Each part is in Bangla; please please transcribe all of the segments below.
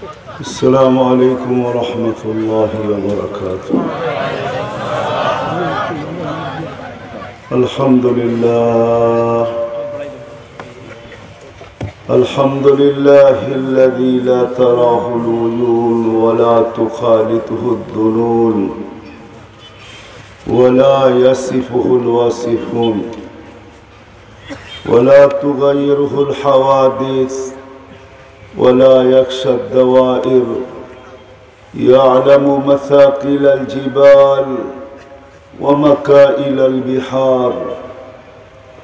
السلام عليكم ورحمة الله وبركاته. الحمد لله الذي لا تراه العيون ولا تخالطه الظنون ولا يصفه الواصفون ولا تغيره الحوادث ولا يخشى الدوائر، يعلم مثاقل الجبال ومكائل البحار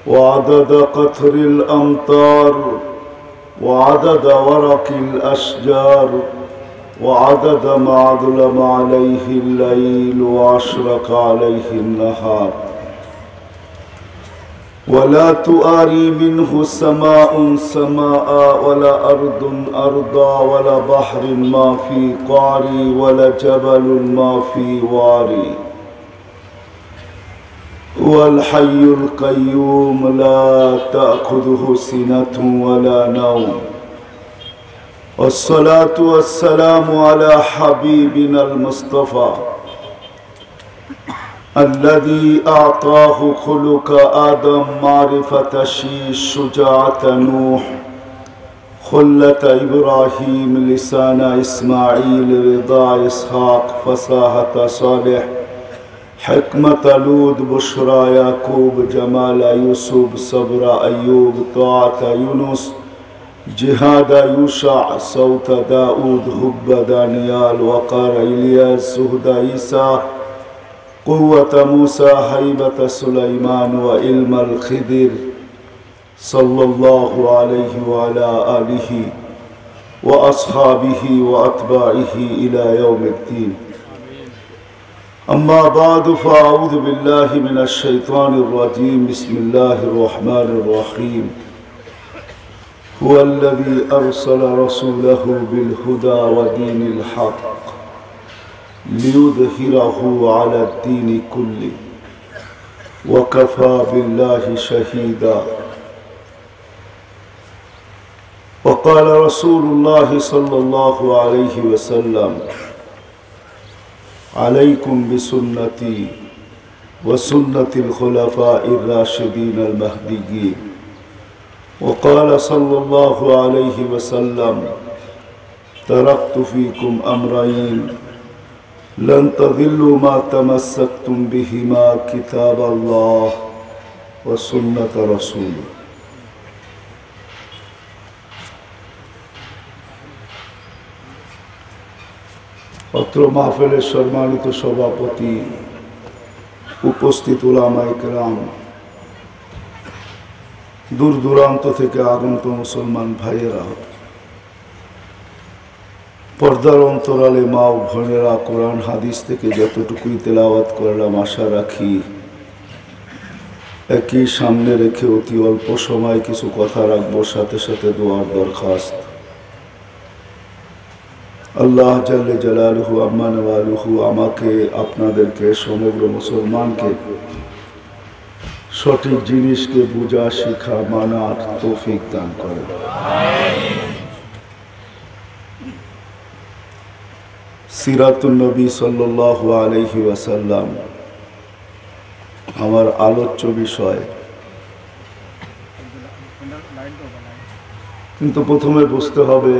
وعدد قطر الأمطار وعدد ورق الأشجار وعدد ما أظلم عليه الليل وأشرق عليه النهار، ولا تؤاري منه سماء سماء ولا أرض أرضا ولا بحر ما في قعري ولا جبل ما في واري، هو الحي القيوم لا تأخذه سنة ولا نوم، والصلاة والسلام على حبيبنا المصطفى الذي أعطاه خلق آدم، معرفة شيش، شجاعة نوح، خلة إبراهيم، لسان إسماعيل، رضا إسحاق، فصاحة صالح، حكمة لوط، بشرى يعقوب، جمال يوسف، صبر أيوب، طاعة يونس، جهاد يوشع، صوت داود، حب دانيال، وقار إلياس، زهد عيسى، قوة موسى، هيبة سليمان، وعلم الخضر، صلى الله عليه وعلى آله وأصحابه وأتباعه إلى يوم الدين. أما بعد، فأعوذ بالله من الشيطان الرجيم. بسم الله الرحمن الرحيم. هو الذي أرسل رسوله بالهدى ودين الحق ليظهره على الدين كله وكفى بالله شهيدا. وقال رسول الله صلى الله عليه وسلم: عليكم بسنتي وسنة الخلفاء الراشدين المهديين. وقال صلى الله عليه وسلم: تركت فيكم أمرين لن تضلوا ما تمسكتم بهما، كتاب الله وسنة رسوله। অত্র মাহফিলের সম্মানিত সভাপতি, উপস্থিত উলামায়ে কেরাম, দূর দূরান্ত থেকে আগত মুসলমান ভাইয়েরা, পর্দার অন্তরালে মা ও বোনেরা, কোরআন হাদিস থেকে যতটুকুই তেলাওয়াত করলাম আশা রাখি একই সামনে রেখে অতি অল্প সময় কিছু কথা রাখবো, সাথে সাথে দোয়ার দরখাস্ত। আল্লাহ জাল্লে জালালুহু আম্মা নওয়ালুহু আমাকে, আপনাদেরকে, সমগ্র মুসলমানকে সঠিক জিনিসকে বুঝা, শিখা, মানার তৌফিক দান করেন। সিরাতুন নবী সাল্লাল্লাহু আলাইহি ওয়াসাল্লাম আমার আলোচ্য বিষয়, কিন্তু প্রথমে বুঝতে হবে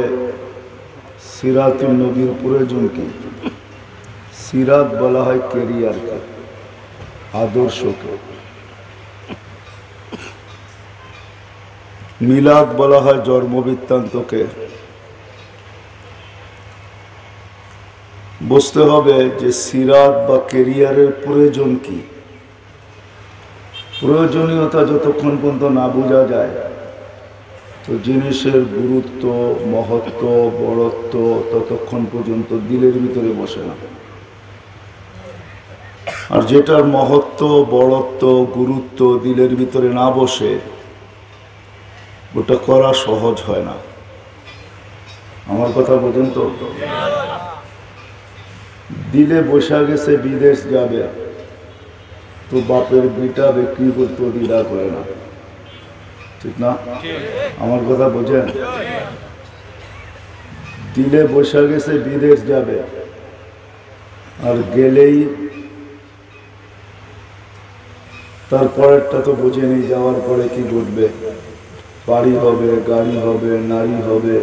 সিরাতুন নবীর প্রয়োজন কি। সিরাত বলা হয় কেরিয়ারকে, আদর্শকে। মিলাদ বলা হয় জন্মবৃত্তান্তকে। বুঝতে হবে যে সিরাত বা কেরিয়ারের প্রয়োজন কি। প্রয়োজনীয়তা যতক্ষণ পর্যন্ত না বোঝা যায় তো জিনিসের গুরুত্ব, মহত্ব, বড়ত্ব ততক্ষণ পর্যন্ত দিলের ভিতরে বসে না। আর যেটার মহত্ব, বড়ত্ব, গুরুত্ব দিলের ভিতরে না বসে ওটা করা সহজ হয় না। আমার কথা বোঝেন তো? দিলে বসা গেছে বিদেশ যাবে, তো বাপের বিটা বিক্রি করতে দ্বিধা করে না, ঠিক না? আমার কথা বোঝেন? দিলে বসে গেছে বিদেশ যাবে, আর গেলেই তারপরেরটা তো বুঝে নেই যাওয়ার পরে কি ঘটবে। বাড়ি হবে, গাড়ি হবে, নারী হবে,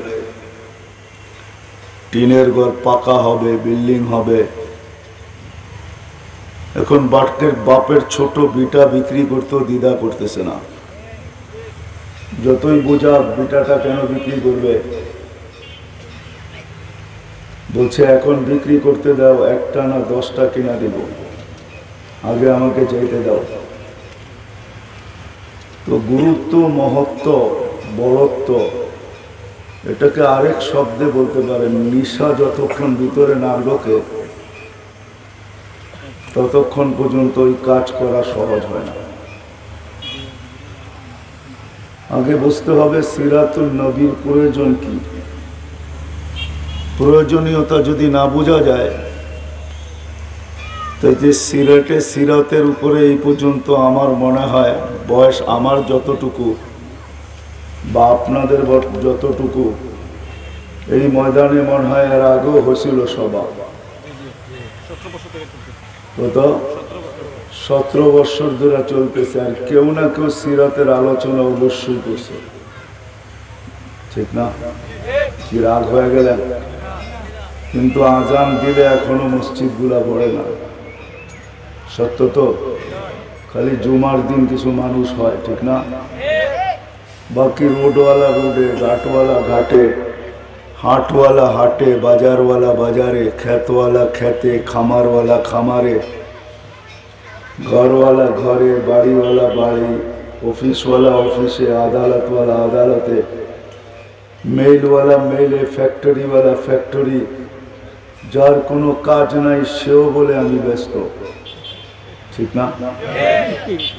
টিনের ঘর পাকা হবে, বিল্ডিং হবে। এখন বাপের ছোট বিটা বিক্রি করতেও দ্বিধা করতেছে না। যতই বোঝা বিটাটা কেন বিক্রি করবে, বলছে এখন বিক্রি করতে দাও, একটা না 10টা কিনা দিব, আগে আমাকে চাইতে দাও। তো গুরুত্ব, মহত্ব, বড়ত্ব, এটাকে আরেক শব্দে বলতে পারেন, নিশা যতক্ষণ ভিতরে না ঢোকে ততক্ষণ পর্যন্ত ওই কাজ করা সহজ হয় না। আগে বুঝতে হবে সিরাতুল নবীর প্রয়োজন কি। প্রয়োজনীয়তা যদি না বোঝা যায়, তো যে সিরাতের উপরে এই পর্যন্ত আমার মনে হয় বয়স আমার যতটুকু বা আপনাদের যতটুকু, এই ময়দানে মনে হয় এর আগেও হয়েছিল সভা। কত 17 বছর ধরে চলতেছে, আর কেউ না কেউ সিরাতের আলোচনা অবশ্যই করছে, ঠিক না? কি রাগ হয়ে গেলেন? কিন্তু আজান দিলে এখনো মসজিদ গুলা পড়ে না, সত্য তো? খালি জুমার দিন কিছু মানুষ হয়, ঠিক না? বাকি রোডওয়ালা রোডে, ঘাটওয়ালা ঘাটে, হাটওয়ালা হাটে, বাজারওয়ালা বাজারে, খেতওয়ালা খেতে, খামারওয়ালা খামারে, ঘরওয়ালা ঘরে, বাড়িওয়ালা বাড়ি, অফিসওয়ালা অফিসে, আদালতওয়ালা আদালতে, মেইলওয়ালা মেইলে, ফ্যাক্টরিওয়ালা ফ্যাক্টরি। যার কোনো কাজ নাই সেও বলে আমি ব্যস্ত, ঠিক না?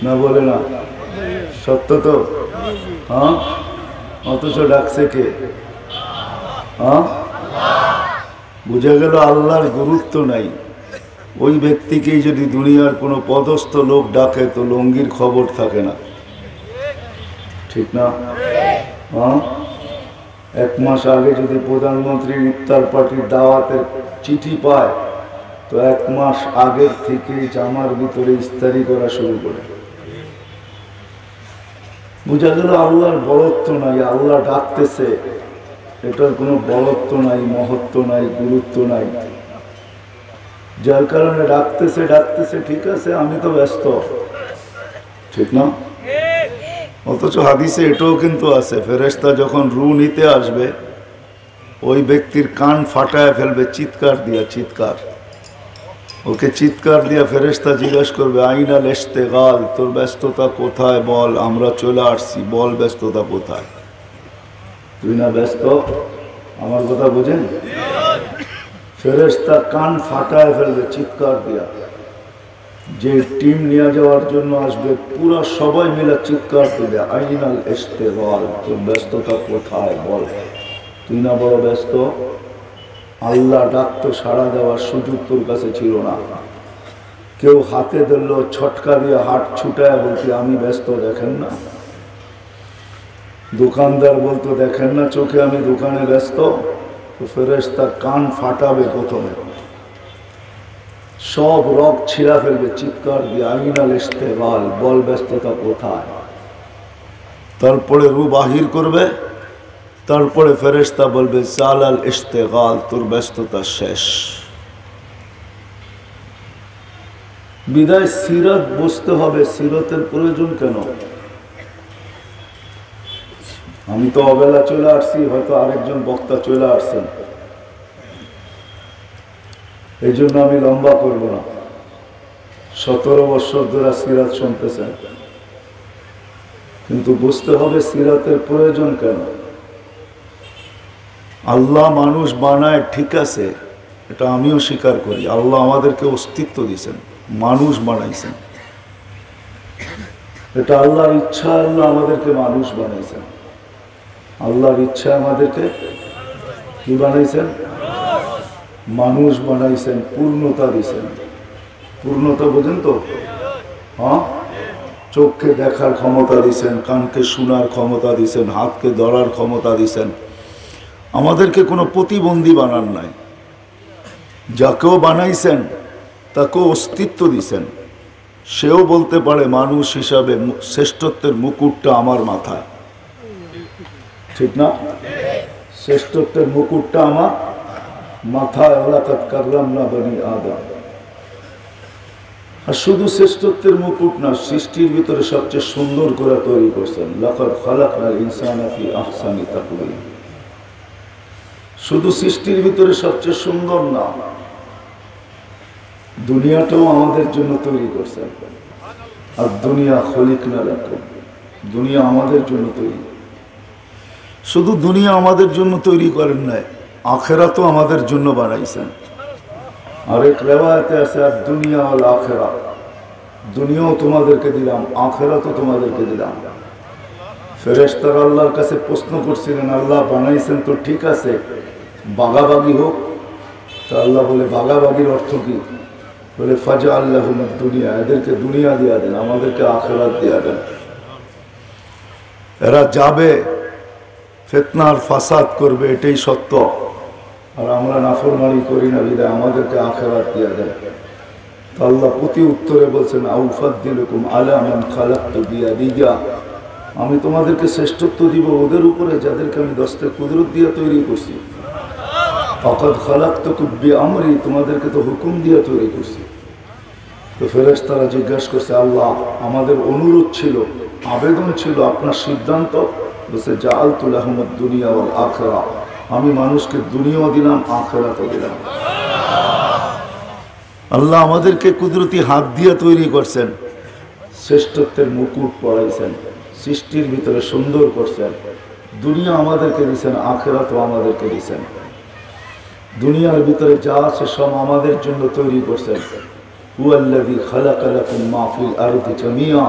না বলে না? সত্য তো? হ্যাঁ, অথচ ডাকছে কে? হ্যাঁ, বুঝা গেল আল্লাহর গুরুত্ব নাই। ওই ব্যক্তিকেই যদি দুনিয়ার কোনো পদস্থ লোক ডাকে তো লঙ্গির খবর থাকে না, ঠিক না? হ্যাঁ, 1 মাস আগে যদি প্রধানমন্ত্রীর ইফতার পার্টির দাওয়াতের চিঠি পায় তো 1 মাস আগের থেকে জামার ভিতরে ইস্তারি করা শুরু করে। বুঝা গেল আল্লাহর বড়ত্ব নাই। আল্লাহ ডাকতেছে, এটার কোনো বড়ত্ব নাই, মহত্ব নাই, গুরুত্ব নাই। যার কারণে ডাকতেছে, ঠিক আছে আমি তো ব্যস্ত, ঠিক না? অথচ হাদিসে এটাও কিন্তু আছে, ফেরেশতা যখন রূহ নিতে আসবে ওই ব্যক্তির কান ফাটায় ফেলবে চিৎকার দিয়া, চিৎকার। ওকে চিৎকার দিয়া ফেরেশতা জিজ্ঞাসা করবে আইনাল ইশতিগাল, তোর ব্যস্ততা কোথায় বল, আমরা চলে আসছি, বল ব্যস্ততা কোথায়? তুই না ব্যস্ত? আমার কথা বুঝেন? ফেরেশতা কান ফাটায় ফেলবে চিৎকার দিয়া। যে টিম নিয়ে যাওয়ার জন্য আসবে পুরা সবাই মিলে চিৎকার দিবে আইনাল ইশতিগাল, তোর ব্যস্ততা কোথায় বল? তুই না বড় ব্যস্ত? আল্লাহ ডাকতো, সাড়া দেওয়ার সুযোগ তোর কাছে ছিল না। কেউ হাতে ধরল, ছটকা দিয়ে হাত ছুটায় বলতে আমি ব্যস্ত, দেখেন না? দোকানদার বলতো দেখেন না চোখে আমি দোকানে ব্যস্ত? তো ফেরেশতা কান ফাটাবে প্রথমে, সব রগ ছিঁড়া ফেলবে চিৎকার দিয়ে আইনাল ইশতিগাল, বল ব্যস্ততা কোথায়? তারপরে রূহ বাহির করবে, তারপরে ফেরেশতা বলবে জালাল ইশতিগাল, তোর ব্যস্ততা শেষ। বিদায় সিরাত বুঝতে হবে। সিরাতের প্রয়োজন কেন? আমি তো অবেলা চলে আসছি, হয়তো আরেকজন বক্তা চলে আসছেন, এই জন্য আমি লম্বা করব না। 17 বছর ধরে সিরাত শুনতেছেন, কিন্তু বুঝতে হবে সিরাতের প্রয়োজন কেন। আল্লাহ মানুষ বানায়, ঠিক আছে, এটা আমিও স্বীকার করি। আল্লাহ আমাদেরকে অস্তিত্ব দিয়েছেন, মানুষ বানাইছেন, এটা আল্লাহর ইচ্ছা। আল্লাহ আমাদেরকে মানুষ বানাইছেন, আল্লাহর ইচ্ছা আমাদেরকে কি বানাইছেন? মানুষ বানাইছেন, পূর্ণতা দিয়েছেন। পূর্ণতা বোঝেন তো? হ্যাঁ, চোখকে দেখার ক্ষমতা দিয়েছেন, কানকে শোনার ক্ষমতা দিয়েছেন, হাতকে ধরার ক্ষমতা দিয়েছেন, আমাদেরকে কোনো প্রতিবন্ধী বানান নাই। যাকেও বানাইছেন তাকেও অস্তিত্ব দিছেন। সেও বলতে পারে মানুষ হিসাবে শ্রেষ্ঠত্বের মুকুটটা আমার মাথায়, ঠিক না? শ্রেষ্ঠত্বের মুকুটটা আমার মাথায়। ওয়ালাকাদ কাররামনা বনি আদম। আর শুধু শ্রেষ্ঠত্বের মুকুট না, সৃষ্টির ভিতরে সবচেয়ে সুন্দর করে তৈরি করছেন। লাকাদ খালাকনাল ইনসানা ফি আহসানি তাকওয়িম। শুধু সৃষ্টির ভিতরে সবচেয়ে সুন্দর না, দুনিয়াটাও আমাদের জন্য তৈরি করছেন। আর দুনিয়া খলিকনা লাকুম, দুনিয়া আমাদের জন্য তৈরি। শুধু দুনিয়া আমাদের জন্য তৈরি করেন নাই, আখেরাতও আমাদের জন্য বানাইছেন। আরেক রিওয়ায়াতে আছে আর দুনিয়া ওয়াল আখিরা, দুনিয়াও তোমাদেরকে দিলাম, আখিরাতও তোমাদেরকে দিলাম। ফেরেশতারা আল্লাহর কাছে প্রশ্ন করছিলেন, আল্লাহ বানাইছেন তো ঠিক আছে, বাগাবাগি হোক। তা আল্লাহ বলে, বাগাবাগির অর্থ কি? বলে ফাজআল লাহুম দুনিয়া, এদেরকে দুনিয়া দিয়া দেন, আমাদেরকে আখিরাত দিয়া দেন। এরা যাবে, ফিতনার ফাসাদ করবে, এটাই সত্য। আর আমরা নাফরমানি করি না বিধায় আমাদেরকে আখিরাত দিয়া দেন। তো আল্লাহ প্রতি উত্তরে বলছেন, আউফাদ্দিলুকুম আলা মান খালাকতু বিয়াদিয়া, আমি তোমাদেরকে শ্রেষ্ঠত্ব দিব ওদের উপরে যাদেরকে আমি দস্তে কুদরত দিয়ে তৈরি করছি। ফাকাদ খালাকতুকুম বিআমরি, তোমাদেরকে তো হুকুম দিয়ে তৈরি করছি। তো ফেরেশতারা জিজ্ঞাসা করছে, আল্লাহ আমাদের অনুরোধ ছিল, আবেদন ছিল, আপনার সিদ্ধান্ত। বলছে জাআলতু লাহুমুদ দুনিয়া ওয়াল আখিরা, আমি মানুষকে দুনিয়াও দিলাম, আখিরাতও দিলাম। আল্লাহ আমাদেরকে কুদরতি হাত দিয়ে তৈরি করছেন, শ্রেষ্ঠত্বের মুকুট পরাইছেন, সৃষ্টির ভিতরে সুন্দর করছেন। দুনিয়া আমাদেরকে দিয়েছেন, আখিরাতও আমাদেরকে দিয়েছেন। দুনিয়ার ভিতরে যা আছে সব আমাদের জন্য তৈরি করছেন। হুয়াল্লাযী খালাকা লাকুম মা ফিল আরদি জামিআ,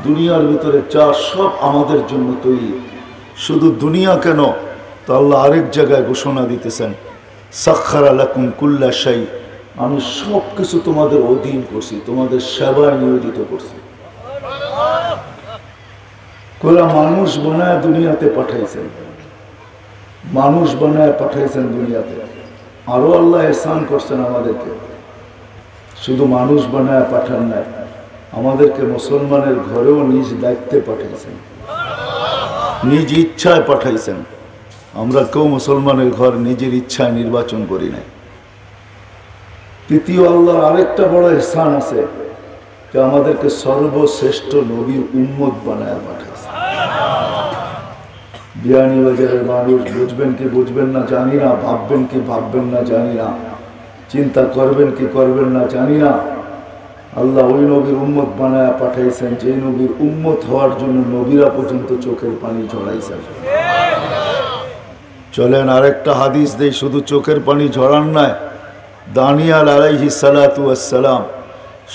দুনিয়ার ভিতরে যা সব আমাদের জন্য তৈরি। শুধু দুনিয়া কেন, তো আল্লাহ আরেক জায়গায় ঘোষণা দিতেছেন, সাখখারা লাকুম কুল্লা শাই, আমি সব কিছু তোমাদের অধীন করছি, তোমাদের সেবায় নিয়োজিত করছি। কোলা মানুষ বানায় দুনিয়াতে পাঠাইছেন, মানুষ বানায় পাঠাইছেন দুনিয়াতে। আরো আল্লাহ ইহসান করছেন আমাদেরকে, শুধু মানুষ বানায় পাঠান নাই, আমাদেরকে মুসলমানের ঘরেও নিজ দায়িত্বে পাঠাইছেন, নিজ ইচ্ছায় পাঠাইছেন। আমরা কেউ মুসলমানের ঘর নিজের ইচ্ছায় নির্বাচন করি নাই। তৃতীয় আল্লাহর আরেকটা বড় ইহসান আছে, যে আমাদেরকে সর্বশ্রেষ্ঠ নবীর উম্মত বানায় পাঠাইছে। বিয়ানীবাজারের মানুষ বুঝবেন কি বুঝবেন না জানি না, ভাববেন কি ভাববেন না জানি না, চিন্তা করবেন কি করবেন না জানি না, আল্লাহ ওই নবীর উম্মত বানায় পাঠাইছেন, যে নবীর উম্মত হওয়ার জন্য নবীরা পর্যন্ত চোখের পানি ঝরাইছেন। চলেন আরেকটা হাদিস দেই, শুধু চোখের পানি ঝরান নাই। দানিয়াল আলাইহিস সালাতু ওয়াস সালাম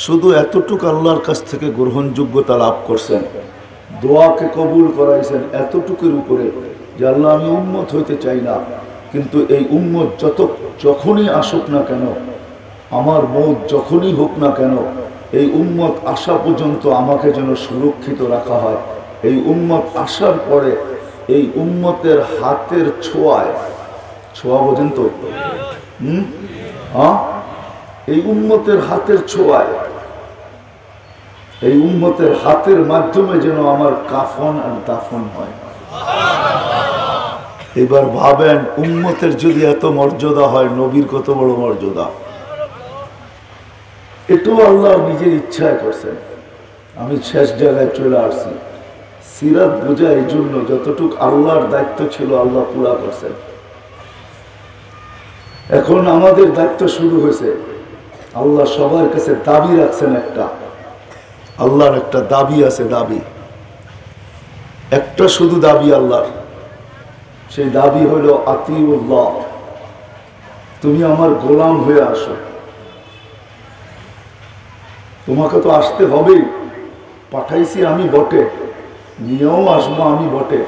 শুধু এতটুকু আল্লাহর কাছ থেকে গ্রহণযোগ্যতা লাভ করছেন, দোয়াকে কবুল করাইছেন এতটুকুর উপরে, যে আল্লাহ আমি উম্মত হইতে চাই না, কিন্তু এই উম্মত যখনই আসুক না কেন, আমার মৌত যখনই হোক না কেন, এই উম্মত আসা পর্যন্ত আমাকে যেন সুরক্ষিত রাখা হয়। এই উম্মত আসার পরে এই উম্মতের হাতের ছোঁয়ায়, ছোঁয়া বোঝেন তো, এই উম্মতের হাতের ছোঁয়ায়, এই উম্মতের হাতের মাধ্যমে যেন আমার কাফন আর দাফন হয়। এবার ভাবেন, উম্মতের যদি এত মর্যাদা হয়, নবীর কত বড় মর্যাদা। এটাও আল্লাহ নিজের ইচ্ছায় করছেন। আমি শেষ জায়গায় চলে আসছি। সিরাত বোঝা এই জন্য, যতটুকু আল্লাহর দায়িত্ব ছিল আল্লাহ পুরা করছেন। এখন আমাদের দায়িত্ব শুরু হয়েছে। আল্লাহ সবার কাছে দাবি রাখছেন একটা, আল্লাহর একটা দাবি আছে, দাবি একটা শুধু দাবি আল্লাহর, সেই দাবি হইল আতিউল্লাহ, তুমি আমার গোলাম হয়ে আসো। তোমাকে তো আসতে হবেই, পাঠাইছি আমি বটে, নিয়েও আসবো আমি বটে,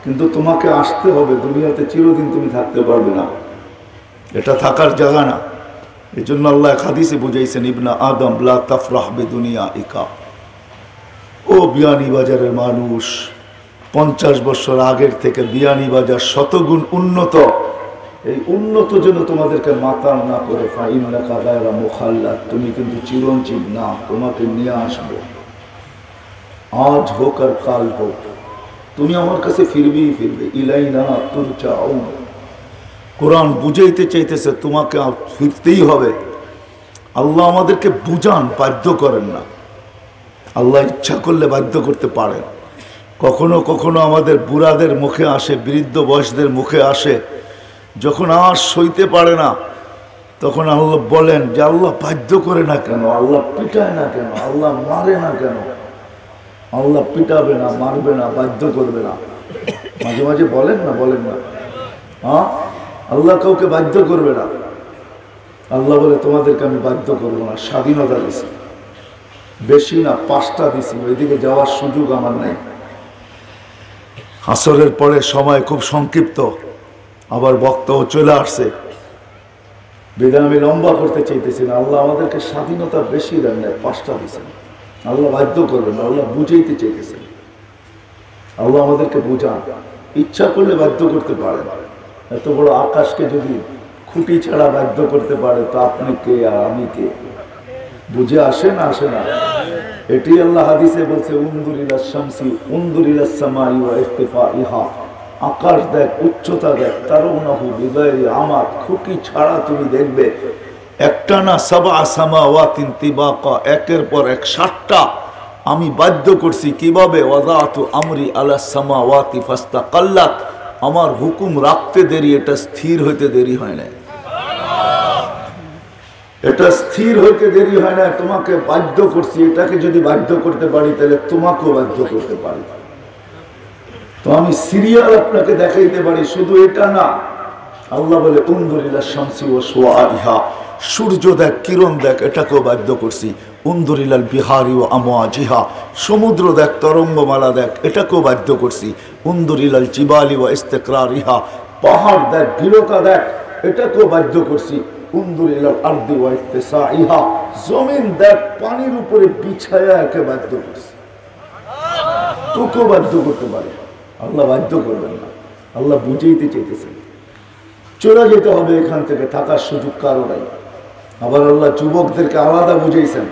কিন্তু তোমাকে আসতে হবে। দুনিয়াতে চিরদিন তুমি থাকতে পারবে না, এটা থাকার জায়গা না। এই জন্য আল্লাহ হাদিসে বুঝাইছেন, ইবনা আদম লা তাফরাহ বিদুনিয়া ইকা, ও বিয়ানীবাজারের মানুষ, 50 বছর আগের থেকে বিয়ানীবাজার শতগুণ উন্নত। এই উন্নত যেন তোমাদেরকে মাতাল না করে, ফাইন্নাকা গায়রা মুখাল্লাদ, তুমি কিন্তু চিরঞ্জীব না, তোমাকে নিয়ে আসবো, আজ হোক আর কাল হোক, তুমি আমার কাছে ফিরবেই ফিরবে। ইলাইনা তুরজাউন। কোরআন বুঝাইতে চাইতেছে তোমাকে ফিরতেই হবে। আল্লাহ আমাদেরকে বুঝান, বাধ্য করেন না। আল্লাহ ইচ্ছা করলে বাধ্য করতে পারেন। কখনো কখনো আমাদের বুড়াদের মুখে আসে, বৃদ্ধ বয়সদের মুখে আসে, যখন আর সইতে পারে না তখন আল্লাহ বলেন যে আল্লাহ বাধ্য করে না কেন, আল্লাহ পিটায় না কেন, আল্লাহ মারে না কেন। আল্লাহ পিটাবে না, মারবে না, বাধ্য করবে না। মাঝে মাঝে বলেন না, বলেন না? হ্যাঁ, আল্লাহ কাউকে বাধ্য করবে না। আল্লাহ বলে তোমাদেরকে আমি বাধ্য করবো না, স্বাধীনতা দিছি, বেশি না 5টা দিছি, ওইদিকে যাওয়ার সুযোগ আমার নাই। আসরের পরে সময় খুব সংক্ষিপ্ত, আবার বক্তাও চলে আসছে, বিধায় আমি লম্বা করতে চাইতেছি না। আল্লাহ আমাদেরকে স্বাধীনতা বেশি দেন নাই, 5টা দিচ্ছেন। আল্লাহ বাধ্য করবেন, আল্লাহ বুঝাইতে চাইতেছেন। আল্লাহ আমাদেরকে বুঝান, ইচ্ছা করলে বাধ্য করতে পারেন। এত বড় আকাশকে যদি খুঁটি ছাড়া বাধ্য করতে পারে তো আপনি কে আর আমি কে? বুঝে আসে না, আসে না? এটি আল্লাহ হাদিসে বলছে, উনজুর ইলা শামসি উনজুর ইলা সামাই ওয়া ইরতিফাইহা, আকাশ দেখ, উচ্চতা দেখ, তারাউনাহু বিগাইরি আমাদ, খুঁটি ছাড়া তুমি দেখবে। একটা না, সাবা সামাওয়াতিন তিবাকা, একের পর এক 7টা আমি বাধ্য করছি। কিভাবে? ওয়াদাতু আমরি আলা সামাওয়াতি ফাস্তাকাল্লাত, আমার হুকুম রাখতে দেরি, এটা স্থির হইতে দেরি হয় না, এটা স্থির হইতে দেরি হয় না। তোমাকে বাধ্য করছি, এটাকে যদি বাধ্য করতে পারি তাহলে তোমাকেও বাধ্য করতে পারি। তো আমি সিরিয়াল আপনাকে দেখাইতে পারি, শুধু এটা না। আল্লাহ বলে উনজুর ইলা শামসি ওয়া শুআইহা, সূর্য দেখ, কিরণ দেখ, এটাকেও বাধ্য করছি। উনজুর ইলাল বিহারি ওয়া আমওয়াজিহা, সমুদ্র দেখ, তরঙ্গমালা দেখ, এটাকেও বাধ্য করছি। উনজুর ইলাল জিবালি ওয়া ইস্তিকরারিহা, পাহাড় দেখ, দৃঢ়তা দেখ, এটাকেও বাধ্য করছি। উনজুর ইলাল আরদি ওয়া ইত্তিসাইহা, জমিন দেখ, পানির উপরে বিছায়া একে বাধ্য করছি। তোকেও বাধ্য করতে পারে, আল্লাহ বাধ্য করবেন না। আল্লাহ বুঝাইতে চাইতেছেন, চলে যেতে হবে এখান থেকে, থাকার সুযোগ কারো নাই। আবার আল্লাহ যুবকদেরকে আলাদা বুঝাইছেন,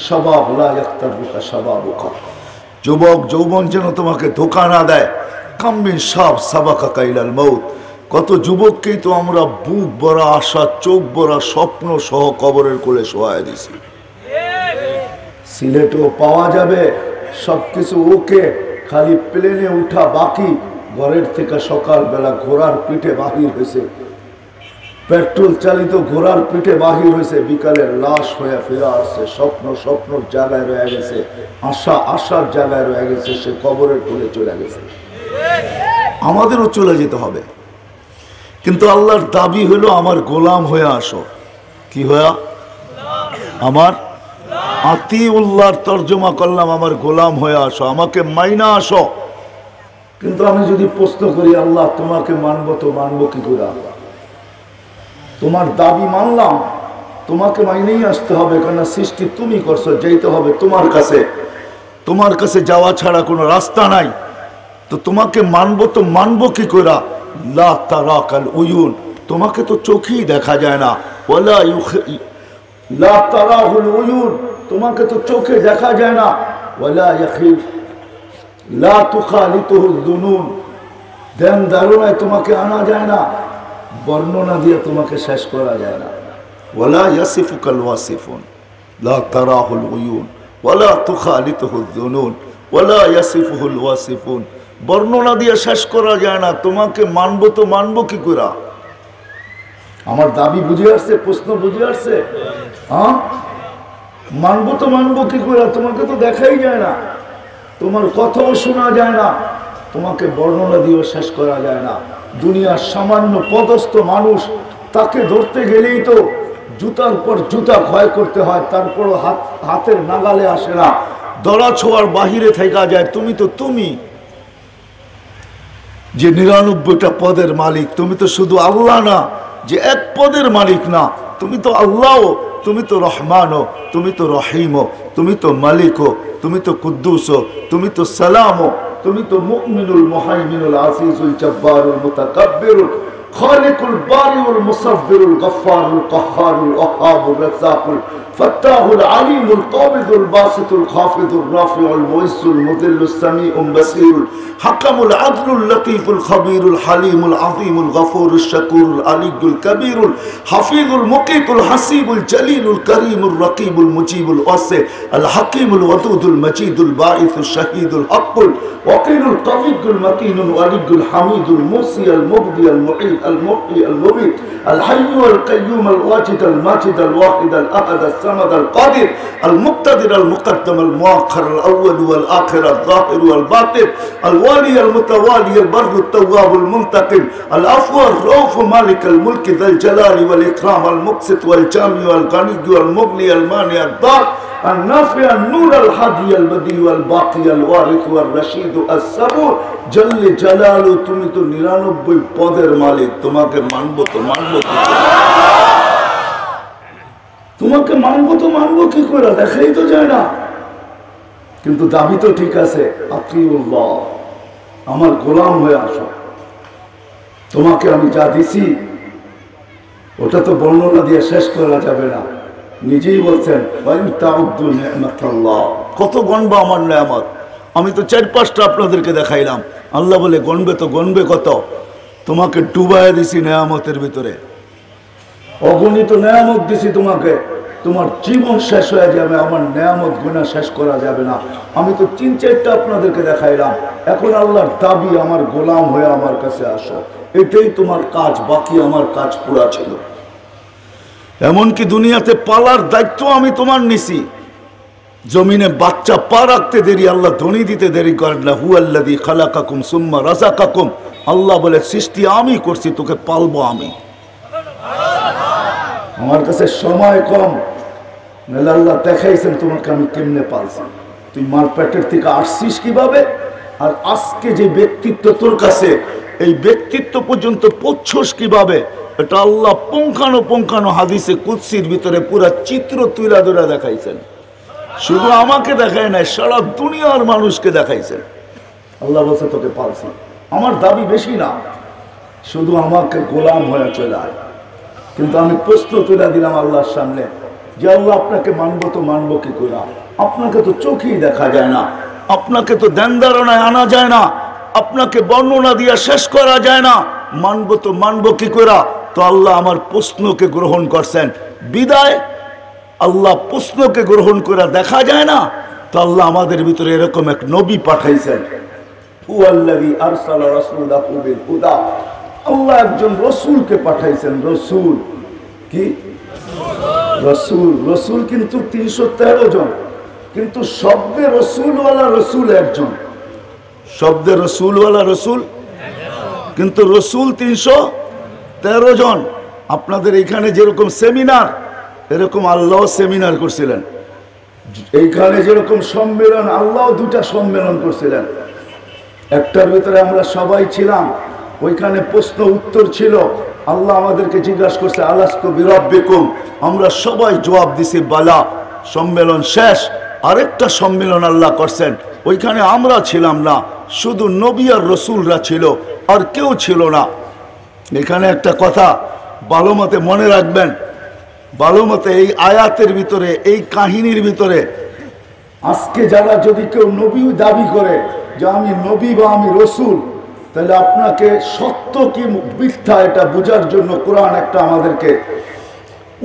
শাবাব লা ইয়াক্তারুকা শাবাবুকা, যুবক যৌবন যেন তোমাকে ধোঁকা না দেয়। কাম্মিন শাব সাবাকাকা ইলাল মাউত, কত যুবককেই তো আমরা বুক ভরা আশা, চোখ ভরা স্বপ্ন সহ কবরের কোলে শোয়ায় দিছি। সিলেটও পাওয়া যাবে, সবকিছু ওকে, খালি প্লেনে উঠা বাকি। ঘরের থেকে সকালবেলা ঘোড়ার পিঠে বাহির হয়েছে, পেট্রোল চালিত ঘোড়ার পিঠে বাহির হয়েছে, বিকালে লাশ হয়ে ফিরে আসছে। স্বপ্ন স্বপ্নর জায়গায় রয়ে গেছে, আশা আশার জায়গায় রয়ে গেছে, সে কবরের কোলে চলে গেছে। আমাদেরও চলে যেতে হবে, কিন্তু আল্লাহর দাবি হলো আমার গোলাম হয়ে আসো। কি হয়ে? আমার আতিউল্লাহর তর্জমা করলাম, আমার গোলাম হয়ে আসো, আমাকে মাইনা আসো। কিন্তু আমি যদি প্রশ্ন করি, আল্লাহ তোমাকে মানবো তো মানবো কি করে? তোমার দাবি মানলাম, তোমাকে মাইনেই আসতে হবে, কারণ সৃষ্টি তুমি করছো, যেতে হবে তোমার কাছে, তোমার কাছে যাওয়া ছাড়া কোনো রাস্তা নাই। তো তোমাকে মানবো তো মানবো কি করে? লা তারাকাল উয়ুন, তোমাকে তো চোখেই দেখা যায় না। ওয়ালা লা তারাহুল উয়ুন, তোমাকে তো চোখে দেখা যায় না। ওয়ালা ইয়াখিল লা তুখালিতুহুল দুনুন, ধ্যান ধারণায় তোমাকে আনা যায় না, বর্ণনা দিয়ে তোমাকে শেষ করা যায় না। ওয়ালা ইয়াসিফুকাল ওয়াসিফুন, লা তারাহুল উয়ুন ওয়ালা তুখালিতুহুল দুনুন ওয়ালা ইয়াসিফুহুল ওয়াসিফুন, বর্ণনা দিয়ে শেষ করা যায় না। তোমাকে মানবো তো মানবো কি করে? আমার দাবি বুঝে আসছে, প্রশ্ন বুঝে আসছে? হ্যাঁ, মানবো তো মানবো কি করে? তোমাকে তো দেখাই যায় না, তোমার কথাও শোনা যায় না, তোমাকে বর্ণনা দিয়েও শেষ করা যায় না। দুনিয়ার সামান্য পদস্থ মানুষ, তাকে ধরতে গেলেই তো জুতার পর জুতা ক্ষয় করতে হয়, তারপরও হাতের নাগালে আসে না, দড়া ছোঁয়ার বাহিরে থেকে যায়। তুমি তো তুমি যে 99টা পদের মালিক, তুমি তো শুধু আল্লাহ না যে এক পদের মালিক না, তুমি তো আল্লাহও, তুমি তো রহমানও, তুমি তো রহিমও, তুমি তো মালিকও, তুমি তো কুদ্দুসও, তুমি তো সালামও, তুমি তো মুমিনুল মুহাইমিনুল আজিজুল জব্বারুল মুতাকাব্বিরুল খালিকুল বারিউল মুসাব্বিরুল গফফারুল কাহ্হারুল ওয়াহ্হাবুর রাজ্জাকুল ফাত্তাহুল আলিমুল কাবিদুল বাসিতুল খাফিদুর রাফিউল মুইসুল মুদিল্লুস সামিউল বাসীরুল হাকামুল আদলুল লতীফুল খবীরুল হালিমুল আযীমুল গফুরুশ শাকুরুল আলিয়ুল কবীরুল হাফিজুল মুকিতুল হাসিবুল জলিলুল করিমুর রকিবুল মুজিবুল ওয়াসি আল হাকিমুল ওয়াদুদুল মজিদুল বাঈসুশ শাহীদুল হকুল ওয়াকিলুল কবিয়ুল মতিনুল ওয়ালিয়ুল হামিদুল মুসি আল মুবদি আল মুঈদ আল মুহয়ি আল মুমীত আল হাইয়্যু আল কাইয়্যুম আল ওয়াজিদ আল মাজিদ আল ওয়াহিদ আল আহাদ আল সামাদ আল কাদির আল মুক্তাদির আল মুকদ্দম আল মুআখ্খার আল আউয়াল ওয়াল আখির আল যাহির ওয়াল বাতিন আল ওয়ালি আল মুতাওয়ালি আল বাররু আত তাওয়াব আল মুনতাকিম আল আফু আর রাউফ মালিক আল মুলক যাল জালালি ওয়াল ইকরাম আল মুকসিত ওয়াল জামি ওয়াল গানি ওয়াল মুগনি আল মানি আল দার النافع النور الهادي البديع والباقي الوارث والرشيد الصبور جل جلاله তুমি তো 99 পদের মালিক তোমাকে মানবো তো মানবো তোমাকে মানবো কি করে দেখাই তো যায় না কিন্তু দাবি তো ঠিক আছে আতিউল্লাহ আমার গোলাম হয়ে আসো তোমাকে আমি যা দিছি ওটা তো বর্ণনা দিয়ে শেষ করা যাবে না নিজেই বলছেন কত গণবা আমার নেয়ামত আমি তো 4-5টা আপনাদেরকে দেখাইলাম আল্লাহ বলে গণবে তো গণবে কত তোমাকে ডুবাইয়া দিছি নেয়ামতের ভিতরে অগণিত নেয়ামত দিছি তোমাকে তোমার জীবন শেষ হয়ে যাবে আমার নেয়ামত গুণা শেষ করা যাবে না আমি তো 3-4টা আপনাদেরকে দেখাইলাম এখন আল্লাহর দাবি আমার গোলাম হয়ে আমার কাছে আসো এটাই তোমার কাজ বাকি আমার কাজ পুরা ছিল এমনকি দুনিয়াতে পালার দায়িত্ব আমি তোমার নিছি জমিনে বাচ্চা পা রাখতে দেরি আল্লাহ ধ্বনি দিতে দেরি করেন না হুয়াল্লাযী খালাকাকুম সুম্মা রাযাকাকুম আল্লাহ বলে সৃষ্টি আমি করছি তোকে পালবো আমি আমার কাছে সময় কম নাহলে আল্লাহ দেখাইছেন তোমাকে আমি কেমনে পালছি তুই মার পেটের থেকে আসছিস কিভাবে আর আজকে যে ব্যক্তিত্ব তোর কাছে এই ব্যক্তিত্ব পর্যন্ত পৌঁছস কিভাবে এটা আল্লাহ পুঙ্খানো হাদিসে কুদসির ভিতরে পুরা চিত্র তুইলা ধরে দেখাইছেন শুধু আমাকে দেখায় নাই সারা দুনিয়ার মানুষকে দেখাইছেন আল্লাহ বলছে তোকে পালছি আমার দাবি বেশি না শুধু আমাকে গোলাম হয়ে চলে আয় কিন্তু আমি প্রশ্ন তুলে দিলাম আল্লাহর সামনে যে আল্লাহ আপনাকে মানবো তো মানবো কি করে আপনাকে তো চোখেই দেখা যায় না আপনাকে তো ধ্যান ধারণায় আনা যায় না আপনাকে বর্ণনা দিয়ে শেষ করা যায় না মানবো তো মানবো কি করে তো আল্লাহ আমার প্রশ্নকে গ্রহণ করছেন বিদায় আল্লাহ প্রশ্নকে গ্রহণ করে দেখা যায় না তো আল্লাহ আমাদের ভিতরে এরকম এক নবী পাঠাইছেন হুয়াল্লাযী আরসালা রাসূলাহু বিল হুদা আল্লাহ একজন রাসূলকে পাঠাইছেন রাসূল কি রাসূল কিন্তু 313 জন কিন্তু শব্দে রাসূলওয়ালা রাসূল একজন শব্দে রাসূলওয়ালা রাসূল কিন্তু রাসূল 313 জন আপনাদের এখানে যেরকম সেমিনার এরকম আল্লাহ সেমিনার করছিলেন এইখানে যেরকম সম্মেলন আল্লাহ 2টা সম্মেলন করছিলেন একটার ভিতরে আমরা সবাই ছিলাম ওইখানে প্রশ্ন উত্তর ছিল আল্লাহ আমাদেরকে জিজ্ঞাসা করছে আলাস্তু বিরাব্বিকুম আমরা সবাই জবাব দিছি বালা সম্মেলন শেষ আরেকটা সম্মেলন আল্লাহ করছেন ওইখানে আমরা ছিলাম না শুধু নবী আর রাসূলরা ছিল আর কেউ ছিল না এখানে একটা কথা ভালো মতে মনে রাখবেন ভালো মতে এই আয়াতের ভিতরে এই কাহিনীর ভিতরে আজকে যারা যদি কেউ নবী দাবি করে যে আমি নবী বা আমি রাসূল তাহলে আপনাকে সত্য কি মিথ্যা এটা বোঝার জন্য কোরআন একটা আমাদেরকে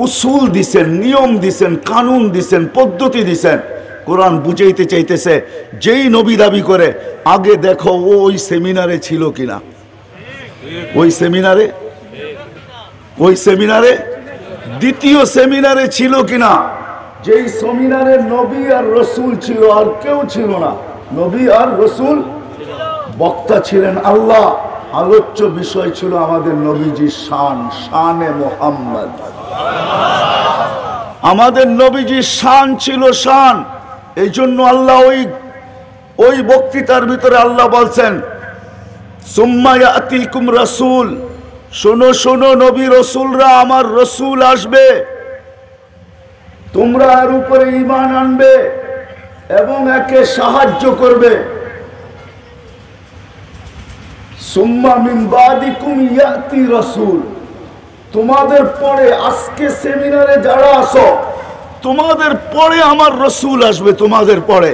উসুল দিছেন নিয়ম দিছেন কানুন দিছেন পদ্ধতি দিছেন কোরআন বুঝাইতে চাইতেছে যেই নবী দাবি করে আগে দেখো ওই সেমিনারে ছিল কিনা ওই সেমিনারে দ্বিতীয় সেমিনারে ছিল কিনা যেই সেমিনারে নবী আর রাসূল ছিল আর কেউ ছিল না নবী আর রাসূল বক্তা ছিলেন আল্লাহ আলোচ্য বিষয় ছিল আমাদের নবীজির শানে মুহাম্মদ আমাদের নবীজির শান ছিল শান এই জন্য আল্লাহ ওই বক্তৃতার ভিতরে আল্লাহ বলছেন সুম্মা ইয়াতিকুম রাসূল শোনো শোনো নবী রাসূলরা আমার রাসূল আসবে তোমরা এর উপরে ঈমান আনবে এবং একে সাহায্য করবে সুম্মা মিন বাদিকুম ইয়াতি রাসূল, তোমাদের পরে আজকে সেমিনারে যারা আছো তোমাদের পরে আমার রসুল আসবে। তোমাদের পরে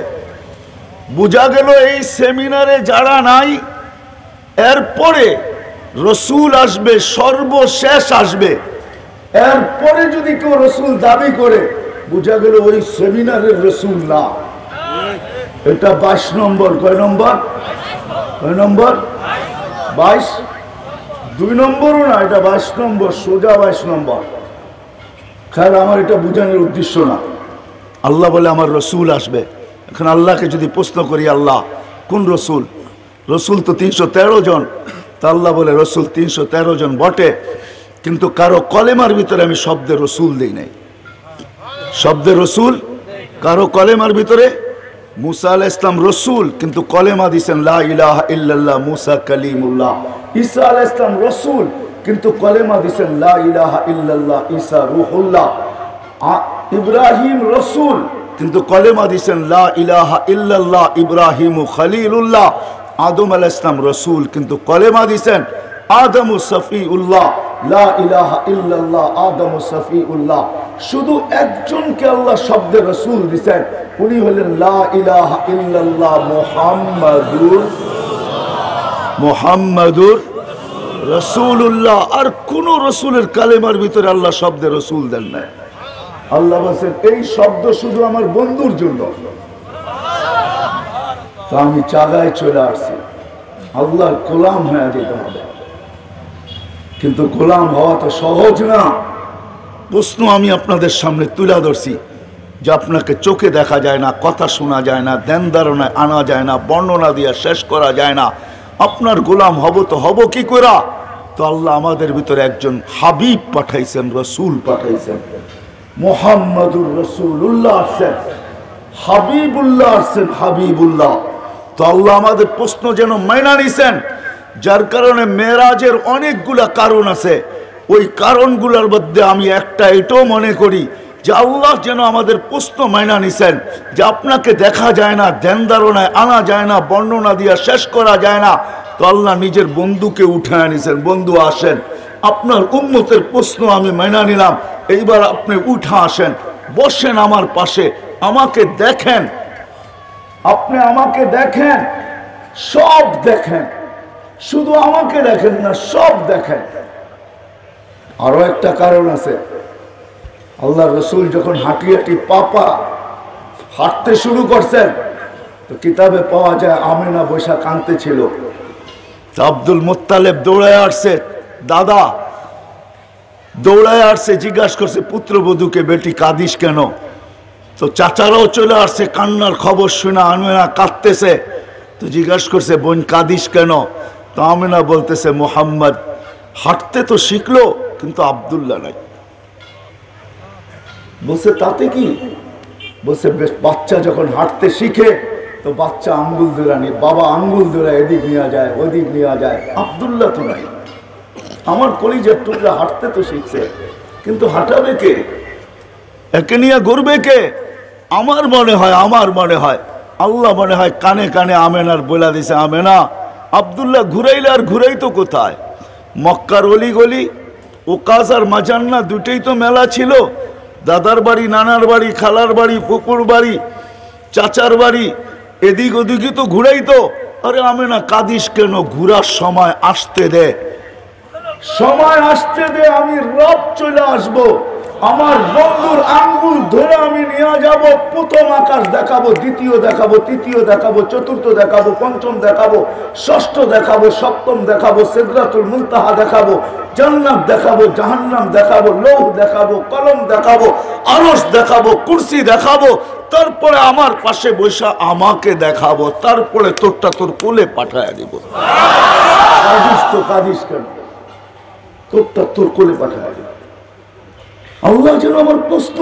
বোঝা গেল এই সেমিনারে যারা নাই এরপরে রসুল আসবে, সর্বশেষ আসবে। এরপরে যদি কেউ রসুল দাবি করে বোঝা গেল ওই সেমিনারের রসুল না। এটা 22 নম্বর। কয় নম্বর? কয় নম্বর? 22। 2 নম্বরও না, এটা 22 নম্বর, সোজা 22 নম্বর। খেয়াল, আমার এটা বোঝানোর উদ্দেশ্য না। আল্লাহ বলে আমার রসুল আসবে। এখন আল্লাহকে যদি প্রশ্ন করি, আল্লাহ কোন রসুল? রসুল তো 313 জন। তা আল্লাহ বলে রসুল 313 জন বটে, কিন্তু কারো কলেমার ভিতরে আমি শব্দে রসুল দেই নাই। শব্দে রসুল কারো কলেমার ভিতরে। মুসা আলাইহিস সালাম রসুল, কিন্তু কলেমা দিয়েছেন লা ইলাহা ইল্লাল্লাহ, মুসা কালিমুল্লাহ। ঈসা আলাইহিস সালাম রসুল, কিন্তু কলেমা দিয়েছেন লা ইলাহা ইল্লাল্লাহ, ঈসা রূহুল্লাহ। ইব্রাহিম রসুল, কিন্তু কলেমা দিয়েছেন লা ইলাহা ইল্লাল্লাহ, ইব্রাহিম খলিলুল্লাহ। আদম আলাইহিস সালাম রসুল, কিন্তু কলেমা দিয়েছেন আদম সফিউল্লাহ, লা ইলাহা ইল্লাল্লাহ, আদম সফিউল্লাহ। শুধু একজনকে আল্লাহ শব্দে রসুল দিয়েছেন, উনি হলেন লা ইলাহা ইল্লাল্লাহ মুহাম্মাদুর রাসূলুল্লাহ। আর কোন রসুলের কালেমার ভিতরে আল্লাহ শব্দে রসুল দেন না। আল্লাহ বলেন এই শব্দ শুধু আমার বন্ধুর জন্য। তো আমি চাগায় চলে আসছি, আল্লাহর গোলাম হয়ে যেতে হবে। কিন্তু গোলাম হওয়া তো সহজ না। প্রশ্ন আমি আপনাদের সামনে তুলে ধরছি যে আপনাকে চোখে দেখা যায় না, কথা শোনা যায় না, ধ্যান ধারণায় আনা যায় না, বর্ণনা দিয়ে শেষ করা যায় না। আপনার গোলাম হব তো হব কি করে? তো আল্লাহ আমাদের ভিতরে একজন হাবিব পাঠাইছেন, রসুল পাঠাইছেন। মুহাম্মাদুর রাসূলুল্লাহ আসছেন, হাবিবুল্লাহ আসছেন, হাবিবুল্লাহ। তো আল্লাহ আমাদের প্রশ্ন যেন মাইনা নিছেন, যার কারণে মেরাজের অনেকগুলা কারণ আছে। ওই কারণগুলোর মধ্যে আমি একটা এটাও মনে করি যে আল্লাহ যেন আমাদের প্রশ্ন মাইনা নিছেন যে আপনাকে দেখা যায় না, ধ্যান ধারণায় আনা যায় না, বর্ণনা দিয়া শেষ করা যায় না। তো আল্লাহ নিজের বন্ধুকে উঠায় নিছেন, বন্ধু আসেন, আপনার উম্মতের প্রশ্ন আমি মাইনা নিলাম, এইবার আপনি উঠা আসেন, বসেন আমার পাশে, আমাকে দেখেন। আপনি আমাকে দেখেন, সব দেখেন, শুধু আমাকে দেখেন না, সব দেখেন। আরো একটা কারণ আছে, আল্লাহ রসুল যখন হাঁটি হাঁটি পাপা হাঁটতে শুরু করছেন, তো কিতাবে পাওয়া যায় আমেনা বৈশা কাঁদতে ছিল। আব্দুল মুত্তালিব দৌড়ায় আসছে, দাদা দৌড়ায় আসছে, জিজ্ঞাসা করছে পুত্রবধূকে, বেটি কাঁদিস কেন? তো চাচারাও চলে আসছে, কান্নার খবর শুনে আমেনা কাঁদতেছে। তো জিজ্ঞাসা করছে বোন কাঁদিস কেন? তো আমেনা বলতেছে মুহাম্মদ হাঁটতে তো শিখলো, কিন্তু আব্দুল্লাহ নাই। বলছে তাতে কি? বলছে বেশ, বাচ্চা যখন হাঁটতে শিখে তো বাচ্চা আঙ্গুল ধরা নিয়ে, বাবা আঙ্গুল ধরা এদিক নিয়ে যায় ওদিক নিয়ে যায়, আব্দুল্লাহ তো নাই। আমার কলিজার টুকরা হাঁটতে তো শিখছে, কিন্তু হাঁটাবে কে? একে নিয়ে ঘুরবে কে? আমার মনে হয় আল্লাহ মনে হয় কানে কানে আমেনার বলে দিছে, আমেনা আব্দুল্লাহ ঘুরাইলে আর ঘুরাইতো কোথায়? মক্কার অলি গলি, ওকাজ আর মাজান্না দুটেই তো মেলা ছিল। দাদার বাড়ি, নানার বাড়ি, খালার বাড়ি, পুকুর বাড়ি, চাচার বাড়ি, এদিক ওদিকে তো ঘুরাইতো। আরে আমেনা কাঁদিস কেন? ঘুরার সময় আসতে দে, সময় আসতে দে, আমি রব চলে আসবো। আমার বন্ধুর আঙ্গুল ধরে আমি নিয়ে যাব, প্রথম আকাশ দেখাবো, দ্বিতীয় দেখাবো, তৃতীয় দেখাবো, চতুর্থ দেখাবো, পঞ্চম দেখাবো, ষষ্ঠ দেখাবো, সপ্তম দেখাবো, সিদরাতুল মুনতাহা দেখাবো, জান্নাত দেখাবো, জাহান্নাম দেখাবো, লৌহ দেখাবো, কলম দেখাবো, আরশ দেখাবো, কুরসি দেখাবো। তারপরে আমার পাশে বসে আমাকে দেখাবো, তারপরে তোরটা তোর কোলে পাঠায় দিব। কাঁদিস কেন? তোরটা তোর কোলে পাঠায় দিব। আল্লাহ যেন আমার প্রশ্ন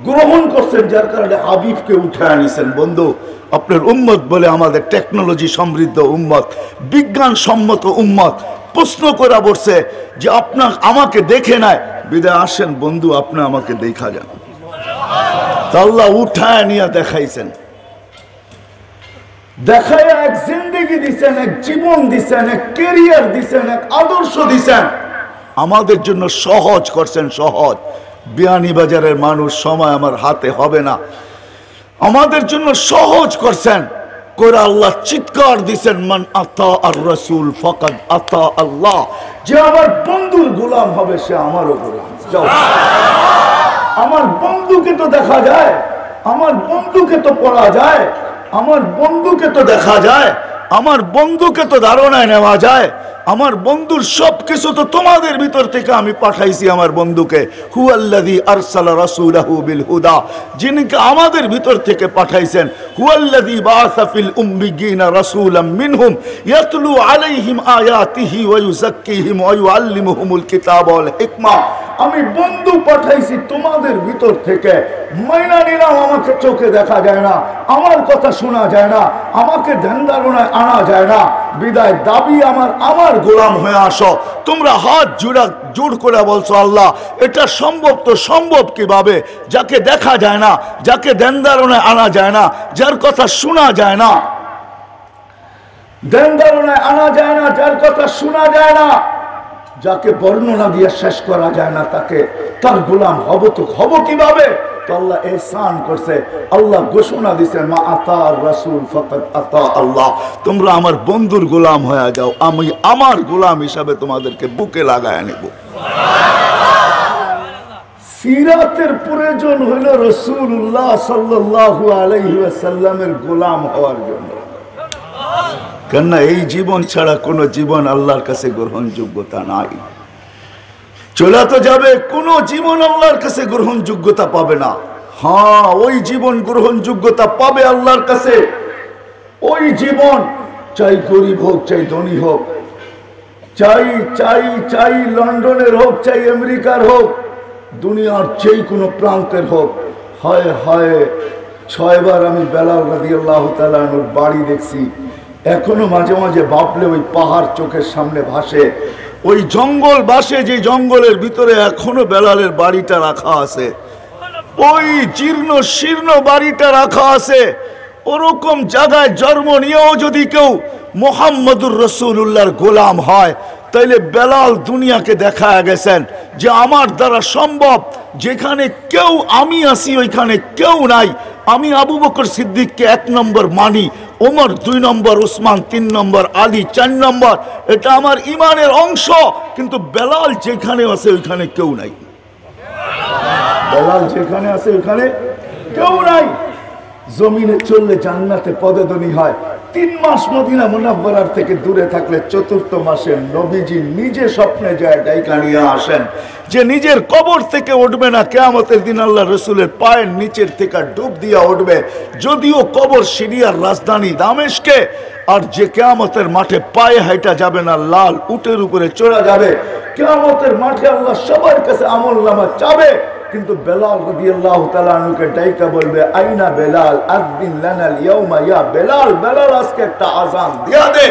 গ্রহণ করছেন, যার কারণে হাবিবকে উঠে আনিছেন। বন্ধু, আপনার উম্মত বলে আমাদের টেকনোলজি সমৃদ্ধ উম্মত, বিজ্ঞান সম্মত উম্মত প্রশ্ন করা বলছে যে আপনার আমাকে দেখে নাই, বিদায় আসেন বন্ধু, আপনি আমাকে দেখা যান। তা আল্লাহ উঠায় নিয়ে দেখাইছেন। দেখায় এক জিন্দেগি দিছেন, এক জীবন দিছেন, এক ক্যারিয়ার দিছেন, এক আদর্শ দিছেন, আমাদের জন্য সহজ করছেন। সহজ বিয়ানীবাজারের মানুষ সময় আমার হাতে হবে না, আমাদের জন্য সহজ করছেন করে আল্লাহ চিৎকার দিছেন, মান আতা আর রাসূল ফাকাদ আতা আল্লাহ, যে আমার বন্ধুর গোলাম হবে সে আমারও গোলাম। যাও, আমার বন্ধুকে তো দেখা যায়, আমার বন্ধুকে তো পড়া যায়, আমার বন্ধুকে তো দেখা যায়, আমার বন্ধুকে তো ধারণায় নেওয়া যায়, আমার বন্ধুর সবকিছু তো তোমাদের ভিতর থেকে আমি পাঠাইছি। আমার বন্ধুকে হুয়াল্লাযী আরসালা রাসূলাহু বিল হুদা, যিনি আমাদের ভিতর থেকে পাঠাইছেন। হুয়াল্লাযী বাআসা ফিল উম্মিয়িনা রাসূলাম মিনহুম ইয়াতলু আলাইহিম আয়াতিহি ওয়া ইউযাক্কিহিম ওয়া ইউআল্লিমুহুমুল কিতাবা ওয়াল হিকমা। আমি বন্ধু পাঠাইছি তোমাদের ভিতর থেকে, মাইনা নিলাম। আমাকে চোখে দেখা যায় না, আমার কথা শোনা যায় না, আমাকে ধ্যান ধারণায় আনা যায় না, বিদায় দাবি আমার গোলাম হয়ে আসো। তোমরা হাত জোড় করে বলছো আল্লাহ এটা সম্ভব, তো সম্ভব কিভাবে? যাকে দেখা যায় না, যাকে ধ্যান ধারণায় আনা যায় না, যার কথা শোনা যায় না, ধ্যান ধারণায় আনা যায় না, যার কথা শোনা যায় না, যাকে বর্ণনা দিয়ে শেষ করা যায় না, তাকে তার গোলাম হব তো হব কিভাবে? তো আল্লাহ ইহসান করছে, আল্লাহ ঘোষণা দিছে, মা আতা রাসূল ফাকাদ আতা আল্লাহ, তোমরা আমার বন্ধুর গোলাম হয়ে যাও, আমি আমার গোলাম হিসাবে তোমাদেরকে বুকে লাগায় নেব। সিরাতের প্রয়োজন হলো রাসূলুল্লাহ সাল্লাল্লাহু আলাইহি ওয়াসাল্লামের গোলাম হওয়ার জন্য। কেননা এই জীবন ছাড়া কোন জীবন আল্লাহর কাছে গ্রহণযোগ্যতা নাই। চলে তো যাবে, কোন জীবন আল্লাহর কাছে গ্রহণযোগ্যতা পাবে না। হ্যাঁ, ওই জীবন গ্রহণযোগ্যতা পাবে আল্লাহর কাছে, ওই জীবন চাই গরিব হোক, চাই ধনী হোক, চাই চাই চাই লন্ডনের হোক, চাই আমেরিকার হোক, দুনিয়ার যেই কোনো প্রান্তের হোক। হয় হয় 6 বার আমি বেলাল রাদিয়াল্লাহু তাআলা আনহুর বাড়ি দেখছি, এখনো মাঝে মাঝে ভাবলে ওই পাহাড় চোখের সামনে ভাসে, ওই জঙ্গল ভাসে, যে জঙ্গলের ভিতরে এখনো বেলালের বাড়িটা রাখা আছে, ওই জীর্ণ শীর্ণ বাড়িটা রাখা আছে। ওরকম জায়গায় জন্ম নিয়েও যদি কেউ মুহাম্মদুর রাসূলুল্লাহর গোলাম হয়, তাইলে বেলাল দুনিয়াকে দেখা গেছেন যে আমার দ্বারা সম্ভব, যেখানে কেউ আমি আছি ওইখানে কেউ নাই। আমি আবু বকর সিদ্দিককে 1 নম্বর মানি, ওমর 2 নম্বর, উসমান 3 নম্বর, আলী 4 নম্বর, এটা আমার ইমানের অংশ। কিন্তু বেলাল যেখানে আছে ওইখানে কেউ নাই, বেলাল যেখানে আছে ওইখানে কেউ নাই। জমিনে চললে জান্নাতে পদধ্বনি হয়। 3 মাস মদিনা মুনাওয়ারার থেকে দূরে থাকলে 4th মাসে নবীজি নিজে স্বপ্নে যায় ডাইকা নিয়ে আসেন যে নিজের কবর থেকে উঠবে না, কিয়ামতের দিন আল্লাহ রসুলের পায়ের নিচের থেকে ডুব দিয়া উঠবে। যদিও কবর সিরিয়ার রাজধানী দামেস্কে, আর যে কিয়ামতের মাঠে পায়ে হাইটা যাবে না, লাল উটের উপরে চড়া যাবে। কিয়ামতের মাঠে আল্লাহ সবার কাছে আমলনামা চাবে, কিন্তু বেলাল রাদিয়াল্লাহু তাআলা আনহুকে ডাইকা বলবে, আইনা বেলাল আযিন লানাল ইয়াউমা ইয়া বেলাল, বেলাল আজকে একটা আযান দিয়া দে।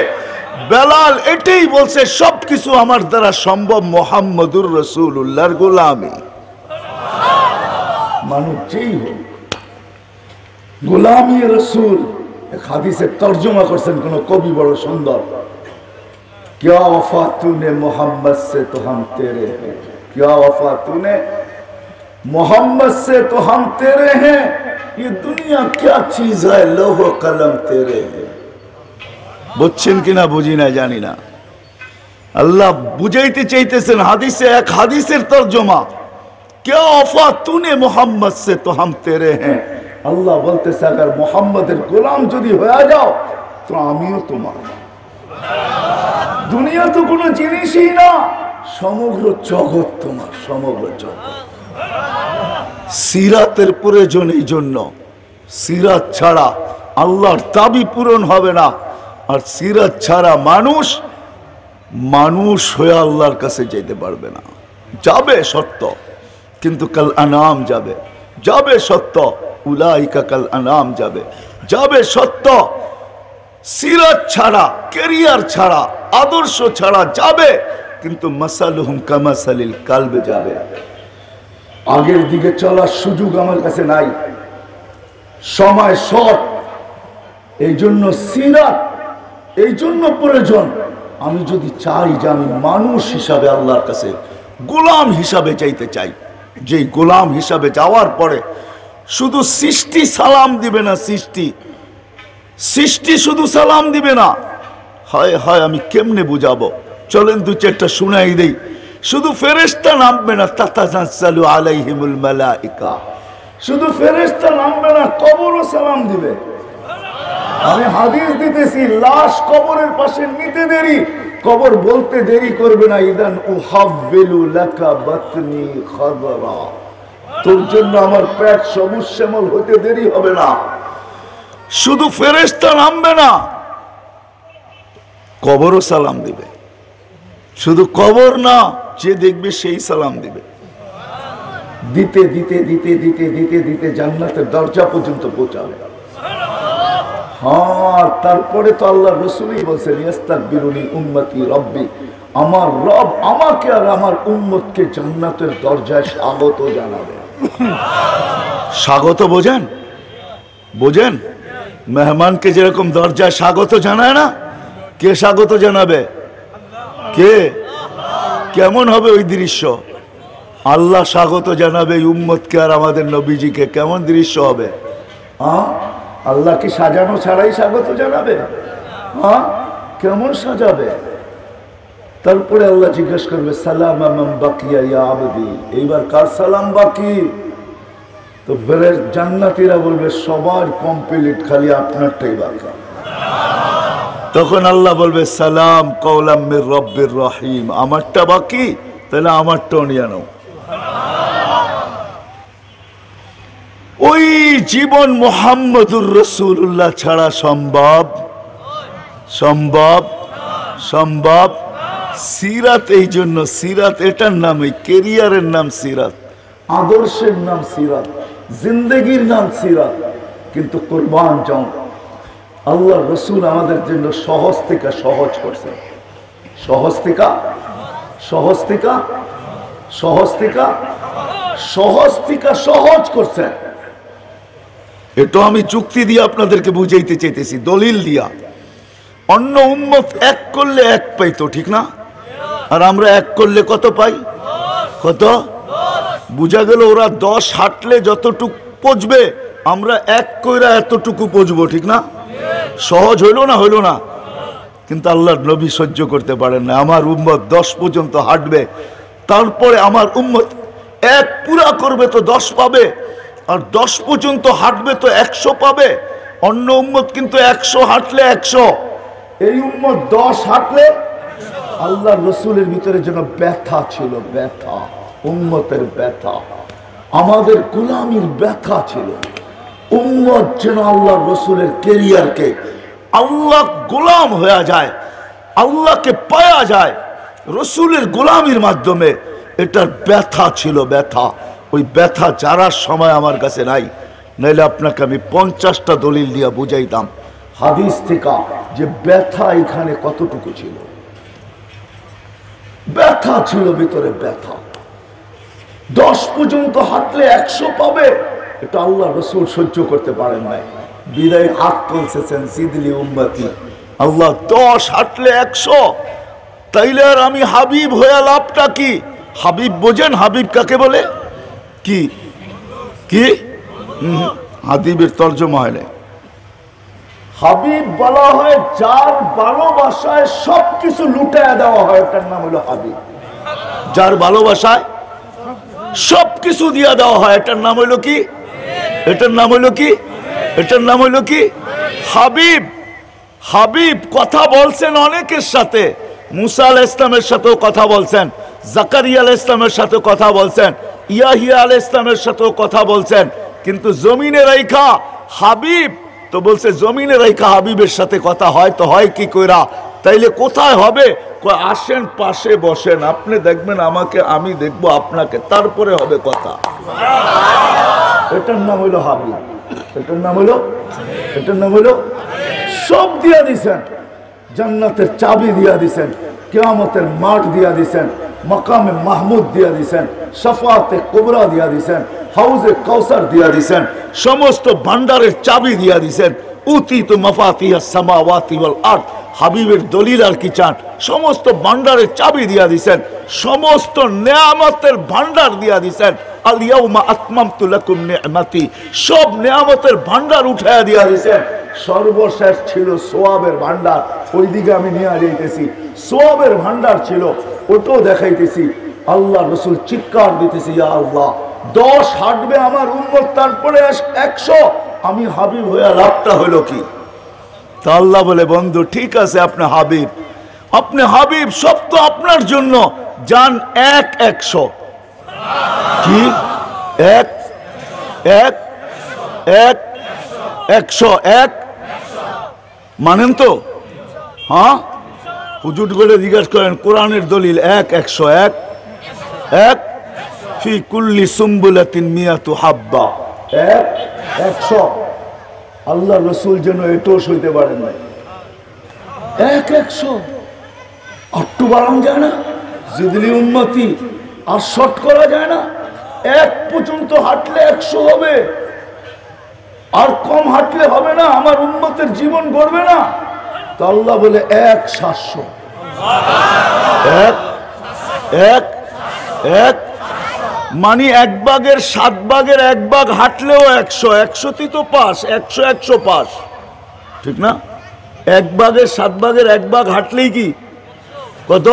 বেলাল এটাই বলছে, সবকিছু আমার দ্বারা সম্ভব মুহাম্মদুর রাসূলুল্লাহর গোলামি। মানুষ যেই হোক, গোলামি রাসূল। এক হাদিসে তরজমা করছেন কোন কবি, বড় সুন্দর, क्या वफा तूने मोहम्मद से तो हम तेरे हैं, क्या वफा तूने मोहम्मद से तो हम तेरे हैं, ये दुनिया क्या चीज है, लौह कलम तेरे हैं। বুঝছেন কিনা বুঝি না জানি না, আল্লাহ বুঝাইতে চাইতেছেন হাদিসে, এক হাদিসের তরজমা, क्या वफा तूने मोहम्मद से तो हम तेरे हैं। আল্লাহ বলতেছে, अगर মোহাম্মদের গোলাম যদি হয়ে যাও তো আমিও তোমার। দুনিয়া তো কোনো জিনিসই না, সমগ্র জগৎ তোমার, সমগ্র জগৎ। সিরাতের প্রয়োজন এই জন্য, সিরাত ছাড়া আল্লাহর দাবি পূরণ হবে না। আর সিরাত ছাড়া মানুষ হয়ে আল্লাহর কাছে যেতে পারবে না। যাবে সত্য, কিন্তু কাল আনাম যাবে, যাবে সত্য, উলাইকা কাল আনাম যাবে, যাবে সত্য। সিরাত ছাড়া, ক্যারিয়ার ছাড়া, আদর্শ ছাড়া যাবে, কিন্তু মাসালুহুম কামাসালিল কালবে যাবে। আগের দিকে চলার সুযোগ আমার কাছে নাই, সময় শর্ট। এই জন্য সিরাত এই জন্য প্রয়োজন। আমি যদি চাই যে আমি মানুষ হিসাবে আল্লাহর কাছে গোলাম হিসাবে চাইতে চাই, যে গোলাম হিসাবে যাওয়ার পরে শুধু সৃষ্টি সালাম দিবে না, সৃষ্টি শুধু সালাম দিবে না। হয় হয় আমি কেমনে বুঝাবো, চলেন দু চারটা শুনাই দেই। শুধু ফেরেশতা নামবে না, তাতানাজ্জালু আলাইহিমুল মালাইকা, শুধু ফেরেশতা নামবে না, কবরও সালাম দিবে। আমি হাদিস দিতেছি, লাশ কবরের পাশে নিতে দেরি, কবর বলতে দেরি করবে না, ইদান উহাব্বিলু লাকা বাতনি খাদরা, তোর জন্য আমার পেট সবুজ শ্যামল হতে দেরি হবে না। শুধু ফেরেশতা নামবে না, কবরও সালাম দিবে। শুধু কবর না, যে দেখবে সেই সালাম দিবে। দিতে দিতে দিতে দিতে দিতে দিতে জান্নাতের দরজা পর্যন্ত পৌঁছাবে। হ্যাঁ, তারপরে তো আল্লাহ রসুলই বলছেন, ইস্তাগফিরুনি উম্মতি রব্বি, আমার রব আমাকে আর আমার উম্মতকে জান্নাতের দরজায় স্বাগত জানাবে। স্বাগত বোঝেন? বোঝেন? মেহমানকে যেরকম দরজায় স্বাগত জানায় না, কে স্বাগত জানাবে? কে? কেমন হবে ওই দৃশ্য? আল্লাহ স্বাগত জানাবে উম্মতকে আর আমাদের নবীজিকে। কেমন দৃশ্য হবে? আল্লাহ কি সাজানো ছাড়াই স্বাগত জানাবে? কেমন সাজাবে? তারপরে আল্লাহ জিজ্ঞেস করবে, সালাম মান বাকিয়া ইয়া আবদি, এইবার কার সালাম বাকি? তো ফেরেশ জান্নাতীরা বলবে, সবার কমপ্লিট, খালি আপনারটাই বাকি। তখন আল্লাহ বলবে, সালাম কওলাম মির রব্বির রহিম, আমারটা বাকি, তাহলে আমারটাও নিয়ে নাও। ওই জীবন মুহাম্মদুর রাসূলুল্লাহ ছাড়া সম্ভব? সম্ভব? সম্ভব? সিরাত, এই জন্য সিরাত, এটার নাম, এই কেরিয়ারের নাম সিরাত, আদর্শের নাম সিরাত, জিন্দেগির নাম সিরাত। কিন্তু কুরবান যাও, আল্লাহ রসুল আমাদের জন্য সহজ থেকে সহজ করছেন। সহজ থেকে সহজ থেকে সহজ থেকে সহজ থেকে সহজ করছেন। এটা আমি যুক্তি দিয়ে আপনাদেরকে বুঝাইতে চাইতেছি, দলিল দিয়া। অন্য উম্মত এক করলে এক পাইতো, ঠিক না? আর আমরা এক করলে কত পাই? কত? বুঝা গেল ওরা 10 হাঁটলে যতটুকু পচবে, আমরা এক কইরা এতটুকু পচবো, ঠিক না? সহজ হইল না? হইল না? কিন্তু আল্লাহর নবী সহ্য করতে পারেন না। আমার উম্মত 10 পর্যন্ত হাঁটবে, তারপরে আমার উম্মত এক পুরা করবে তো 10 পাবে, আর 10 পর্যন্ত হাঁটবে তো 100 পাবে। অন্য উম্মত কিন্তু 100 হাঁটলে 100, এই উম্মত 10 হাঁটলে। আল্লাহ রসুলের ভিতরে যেন ব্যথা ছিল, ব্যথা, উম্মতের ব্যথা, আমাদের গোলামির ব্যথা ছিল। উম্মত যেন আল্লাহ রসুলের কেরিয়ারকে, আল্লাহ গোলাম হয়ে যায়, আল্লাহকে পাওয়া যায় রসুলের গোলামির মাধ্যমে, এটার ব্যথা ছিল, ব্যথা। ওই ব্যথা জানার সময় আমার কাছে নাই, নাইলে আপনাকে আমি 50টা দলিল দিয়া বুঝাইতাম হাদিস থেকে যে ব্যথা এখানে কতটুকু ছিল। ব্যথা ছিল ভিতরে, ব্যথা। 10 পর্যন্ত হাঁটলে 100 পাবে, এটা আল্লাহ রসুল সহ্য করতে পারেন নাই, বিদায় হাত তুলছেন, সিদলি উম্মতি, আল্লাহ 10 হাঁটলে 100, তাইলে আর আমি হাবিব হয়ে লাভটা কি? হাবিব বোঝেন? হাবিব কাকে বলে? কি কি? হাবিবের তর্জমা হয় না। হাবিব বলা হয় যার ভালোবাসায় সবকিছু লুটায় দেওয়া হয়, এটার নাম হলো হাবিব। যার ভালোবাসায় সবকিছু দিয়া দেওয়া হয়, এটার নাম হইল কি? এটার নাম হইল কি? এটার নাম হইল কি? হাবিব। হাবিব কথা বলছেন অনেকের সাথে, মুসা আলাইহিস সালামের সাথেও কথা বলছেন, জাকারিয়া আলাইহিস সালামের সাথে কথা বলছেন, ইয়াহিয়া আলাইহিস সালামের সাথেও কথা বলছেন, কিন্তু জমিনে রাইখা হাবিব তো বলছে, জমিনে রাইখা হাবিবের সাথে কথা হয় তো হয় কি কইরা? তাইলে কোথায় হবে? আসেন পাশে বসেন, আপনি দেখবেন আমাকে, আমি দেখবো আপনাকে, তারপরে হবে কথা। এটার নাম হইল হাবিব। এটার নাম হইল, এটার নাম হইল সব দিয়া দিছেন, জান্নাতের চাবি দিয়া দিছেন, কিয়ামতের মাঠ দিয়া দিছেন, মাকামে মাহমুদ দিয়া দিছেন, শাফাতে কুবরা দিয়া দিছেন, হাউজে কাউসার দিয়া দিছেন, সমস্ত ভান্ডারের চাবি দিয়া দিছেন। উতীতু মাফাতিহাস সামাওয়াতি ওয়াল আরদ। হাবিবের দলিল আর কি চান? সমস্ত ভান্ডারের চাবি দিয়া দিছেন, সমস্ত নেয়ামতের ভান্ডার দিয়া দিছেন। আল ইয়াউমা আতমামতু লাকুম নি'মাতি, সব নেয়ামতের ভান্ডার উঠায়া দিয়া দিছেন। সর্বশেষ ছিল সোয়াবের ভান্ডার, ওইদিকে আমি নিয়ে যাইতেছি। সোয়াবের ভান্ডার ছিল, ওটাও দেখাইতেছি। আল্লাহ রসুল চিৎকার দিতেছি, ইয়া আল্লাহ, 10 হাঁটবে আমার উম্মত, তারপরে 100, আমি হাবিব হইয়া লাভটা হলো কি? তা আল্লাহ বলে, বন্ধু ঠিক আছে, আপনি হাবিব, সব তো আপনার জন্য, যান 100 কি 100 মানেন তো? হ্যাঁ, হুজুর করে জিজ্ঞাসা করেন, কোরআনের দলিল 100 ফি কুল্লি সুম্বুলাতিন মিয়াতু হাব্বা, 100। আল্লাহ রসুল যেন এটাও সইতে পারেন নাই। 100 একটু বাড়ানো যায় না? জিদলি উন্মতি আর শর্ট করা যায় না? 1 পর্যন্ত হাঁটলে 100 হবে, আর কম হাঁটলে হবে না, আমার উম্মতের জীবন গড়বে না। তো আল্লাহ বলে 700, মানে 1 ভাগের 7 ভাগের 1 ভাগ হাঁটলেও 100, 100তে তো পাস, 100 পাস, ঠিক না? 1 ভাগের 7 ভাগের 1 ভাগ হাঁটলেই কি কত?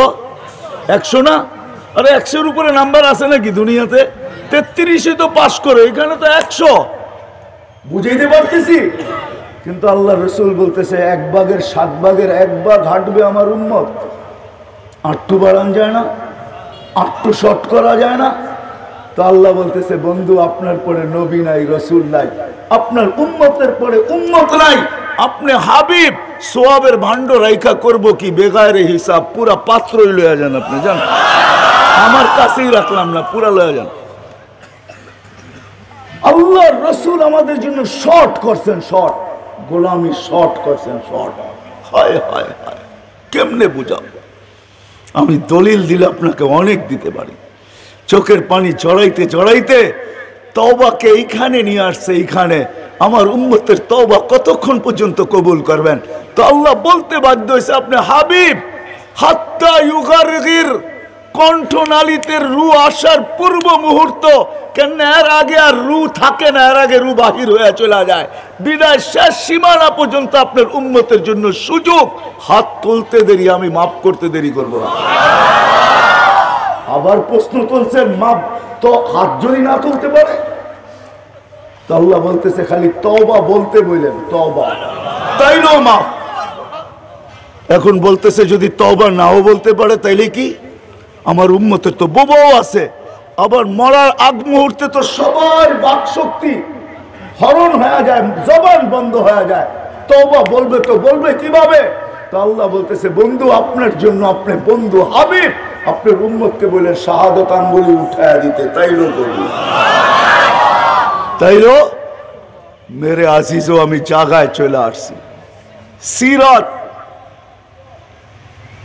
100 না? আরে 100-এর উপরে নাম্বার আছে নাকি দুনিয়াতে? 33-এ তো পাস করে, এখানে তো 100। বুঝাইতে পারতেছি? কিন্তু আল্লাহ রসুল বলতেছে 1 ভাগের 7 ভাগের 1 ভাগ হাঁটবে আমার উম্মত, আটটু বাড়ানো যায় না, আটটু শর্ট করা যায় না? তো আল্লাহ বলতেছে, বন্ধু আপনার পরে নবী নাই, রসুল নাই, আপনার উম্মতের পরে উম্মত নাই, আপনি হাবিব, সোয়াবের ভান্ড রাইখা করব কি বেগায়রে হিসাব? পুরা পাত্রই লইয়া যান, আপনি জান, আমার কাছেই রাখলাম না, পুরা লইয়া যান। আল্লাহ রসুল আমাদের জন্য শর্ট করছেন, শর্ট গোলামি শর্ট করছেন, শর্ট। হায় হায় হায়, কেমনে বুঝাবো? আমি দলিল দিলে আপনাকে অনেক দিতে পারি। চোখের পানি চড়াইতে চড়াইতে তওবাকে এইখানে নিয়ে আসছে। এইখানে আমার উম্মতের তওবা কতক্ষণ পর্যন্ত কবুল করবেন? তো আল্লাহ বলতে বাধ্য হয়েছে, আপনি হাবিব, হাত্তা ইউগারগির, কণ্ঠনালীতে রু আসার পূর্ব মুহূর্ত, কেন এর আগে আর রু থাকে না, এর আগে রু বাহির হয়ে চলে যায়, বিদায় শেষ সীমানা পর্যন্ত আপনার উম্মতের জন্য সুযোগ। হাত তুলতে দেরি, আমি মাফ করতে দেরি করবো না। আবার প্রশ্ন তুলছেন, মাপ তো হাত যদি না তুলতে পারে? তো আল্লাহ বলতেছে, খালি তওবা বলতে বললেন, তওবা তাইলেও মাপ। এখন বলতেছে, যদি তওবা নাও বলতে পারে তাইলে কি? আমার উম্মতের তো বোবাও আছে, আবার মরার আগ মুহূর্তে তো সবার বাক শক্তি হরণ হয়ে যায়, জবান বন্ধ হয়ে যায়, তওবা বলবে তো বলবে কিভাবে? তো আল্লাহ বলতেছে, বন্ধু আপনার জন্য, আপনি বন্ধু হাবিব, আপনার উম্মতকে বলে শাহাদাত আঙ্গুলি উঠায়া দিতে, তাইলো করবো, তাইলো। মেরে আজিজও, আমি জায়গায় চলে আসছি। সিরাত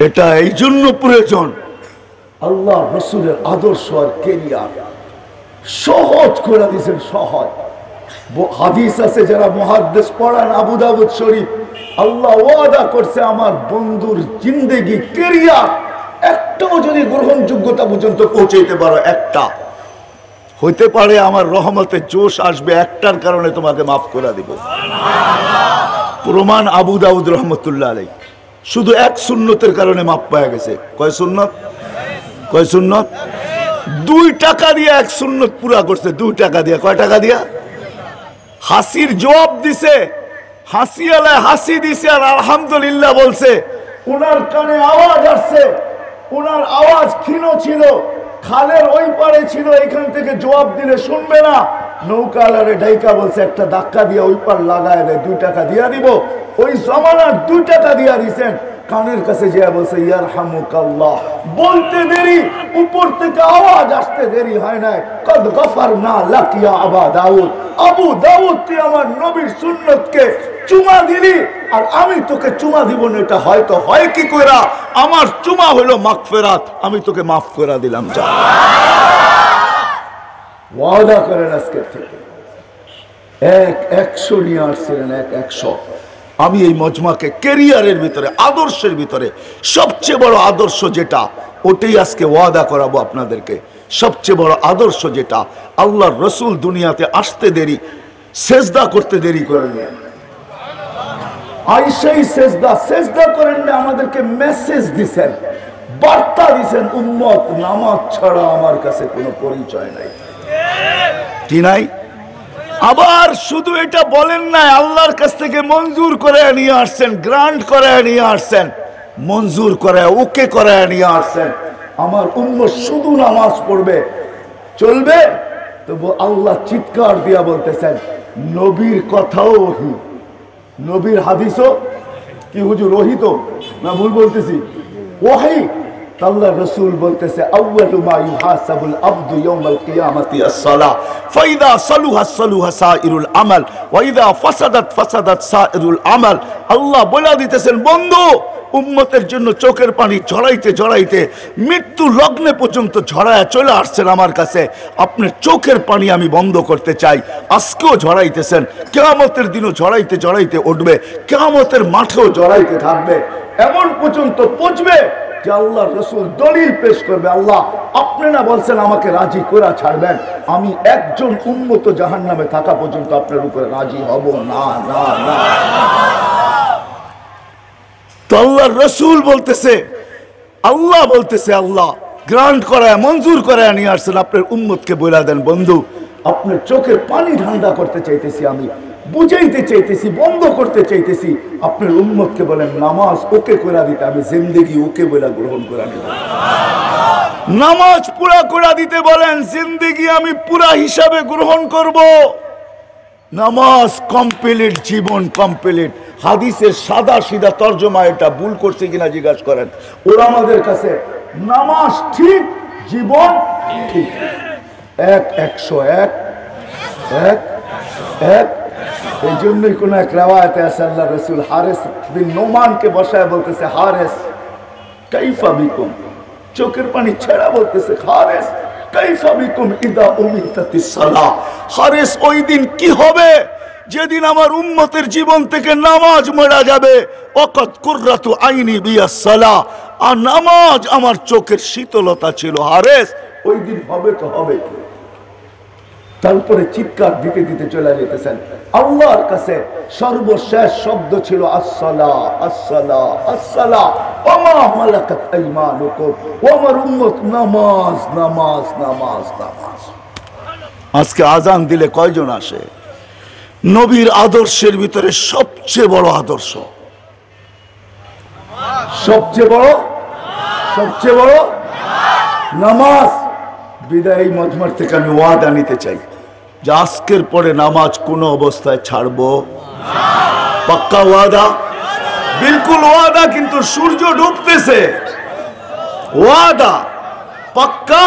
এটা এই জন্য প্রয়োজন, আল্লাহ রসুলের আদর্শ আর কেরিয়ার সহজ করে দিয়েছেন, সহজ। হাদিস আছে, যারা মুহাদ্দিস পড়ান আবু দাউদ শরীফ, আল্লাহ ওয়াদা করছে, আমার বন্ধুর জিন্দেগি কেরিয়ার একটাও যদি গ্রহণযোগ্যতা পর্যন্ত পৌঁছাইতে পারো, একটা হইতে পারে আমার রহমতে জোশ আসবে, একটার কারণে তোমাকে মাফ করে দিব। প্রমাণ আবু দাউদ রহমতুল্লাহ আলাইহি, শুধু 1 সুন্নতের কারণে মাফ পাওয়া গেছে। কয় সুন্নত? 2 টাকা দিয়ে 1 সুন্নত পুরা করছে, 2 টাকা দিয়ে। কয় টাকা দিয়া? হাসির জবাব দিছে, হাসি আলায় হাসি দিছে, আর আলহামদুলিল্লাহ বলছে। ওনার কানে আওয়াজ আসছে, ওনার আওয়াজ ক্ষীণ ছিল, খালের ওই পারে ছিল, এখান থেকে জবাব দিলে শুনবে না। নৌকালারে ডাইকা বলছে, একটা ধাক্কা দিয়ে ওই পার লাগায় দেয়, 2 টাকা দিয়া দিব। ওই জমানার 2 টাকা দিয়া দিছেন। কানের কাছে যে বলছে, ইয়ারহামুকাল্লাহ, বলতে দেরি, উপর থেকে আওয়াজ আসতে দেরি হয় নাই। কদ গফারনা লাক ইয়া আবা দাউদ, আবু দাউদ, তুই আমার নবীর সুন্নতকে চুমা দিলি, আর আমি তোকে চুমা দিব না। এটা হয়তো হয় কি কইরা, আমার চুমা হলো মাগফিরাত, আমি তোকে মাফ করে দিলাম। যা ওয়াদা করেন আজকে থেকে, একশো নিয়ে আসছিলেন, একশো। আমি এই মজমাকে ক্যারিয়ারের ভিতরে, আদর্শের ভিতরে সবচেয়ে বড় আদর্শ যেটা, ওটাই আজকে ওয়াদা করাবো আপনাদেরকে। সবচেয়ে বড় আদর্শ যেটা, আল্লাহর রসুল দুনিয়াতে আসতে দেরি, সেজদা করতে দেরি করেন না, আইসাই সেজদা করেন না, আমাদেরকে মেসেজ দিছেন, বার্তা দিছেন, উম্মত নামাজ ছাড়া আমার কাছে কোনো পরিচয় নাই। কি নাই? আবার শুধু এটা বলেন নাই, আল্লাহর কাছ থেকে মঞ্জুর করে নিয়ে আসছেন, গ্রান্ট করে নিয়ে আসছেন, মঞ্জুর করে ওকে করে নিয়ে আসছেন। আমার উম্মত শুধু নামাজ পড়বে, চলবে। তবু আল্লাহ চিৎকার দিয়া বলতেছেন, নবীর কথাও ওহী, নবীর হাদিসও কি হুজুর ওহী তো না ভুল বলতেছি? ওহী। আল্লাহ রাসূল বলতেছে, আউয়ালু মা ইউহাসাবুল আবদু ইয়াউমাল কিয়ামাতি আস-সালাহ ফাইদা সালুহা সালুহা সাইরুল আমাল ওয়া ইযা ফাসাদাত ফাসাদাত সাইরুল আমাল। আল্লাহ বলে দিতেছেন, বন্ধু উম্মতের জন্য চোখের পানি ঝরাইতে ঝরাইতে মৃত্যু লগ্নে পর্যন্ত ঝরায়া চলে আসছেন আমার কাছে। আপনার চোখের পানি আমি বন্ধ করতে চাই, আজকেও ঝরাইতেছেন, কিয়ামতের দিনও ঝরাইতে ঝরাইতে উঠবে, কিয়ামতের মাঠেও ঝরাইতে থাকবে, এমন পর্যন্ত পৌঁছবে যে আল্লাহ রসুল দলিল পেশ করবে, আল্লাহ আপনি না বলছেন আমাকে রাজি করে ছাড়বেন, আমি একজন উম্মত জাহান্নামে থাকা পর্যন্ত আপনার উপরে রাজি হব না, না, না। তো আল্লাহ রসুল বলতেছে, আল্লাহ বলতেছে, আল্লাহ গ্রান্ট করায় মঞ্জুর করায় নিয়ে আসছেন, আপনার উম্মতকে বলে দেন, বন্ধু আপনার চোখের পানি ঠান্ডা করতে চাইতেছি, আমি বুঝাইতে চাইতেছি, বন্ধ করতে চাইতেছি। আপনার উম্মতকে বলেন নামাজ ওকে করে দিতে, আমি জিন্দেগি ওকে বলে গ্রহণ করে নিব। নামাজ পুরা করে দিতে বলেন, জিন্দেগি আমি পুরা হিসাবে গ্রহণ করব। নামাজ কমপ্লিট, জীবন কমপ্লিট। হাদিসের সাদা সিধা তর্জমা এটা ভুল করছে কিনা জিজ্ঞাসা করেন, ওরা আমাদের কাছে নামাজ ঠিক, জীবন ঠিক। একশো এক। এই জন্যই কোন এক রিওয়ায়াতে আছে, আল্লাহ রাসূল হারেস বিন নোমানকে বসায় বলতেছে, হারেস কাইফা বিকুম, চোখের পানি ছেড়া বলতেছে, হারেস কাইফা বিকুম ইদা উমিতাতিস সালাহ। হারেস ওই দিন কি হবে যেদিন আমার উম্মতের জীবন থেকে নামাজ মরা যাবে। ওয়াকাত কুররাতু আইনি বিয়াস সালাহ, আর নামাজ আমার চোখের শীতলতা ছিল। হারেস ওই দিন হবে তো হবে। তারপরে চিৎকার দিতে দিতে চলে যেতেছেন আল্লাহর কাছে। সর্বশেষ শব্দ ছিল আসসালাহ, আসসালাহ, আসসালাহ, ওমা মালাকাত আইমানুকুম, ও আমার উম্মত নামাজ, নামাজ, নামাজ, নামাজ। আজকে আজান দিলে কয়জন আসে? নবীর আদর্শের ভিতরে সবচেয়ে বড় আদর্শ, সবচেয়ে বড় নামাজ। বিদায় মজমার থেকে আমি ওয়াদা নিতে চাই যে আজকের পরে নামাজ কোনো অবস্থায় ছাড়বো। পাক্কা ওয়াদা, বিলকুল ওয়াদা। কিন্তু সূর্য ডুবতেছে, ওয়াদা পাক্কা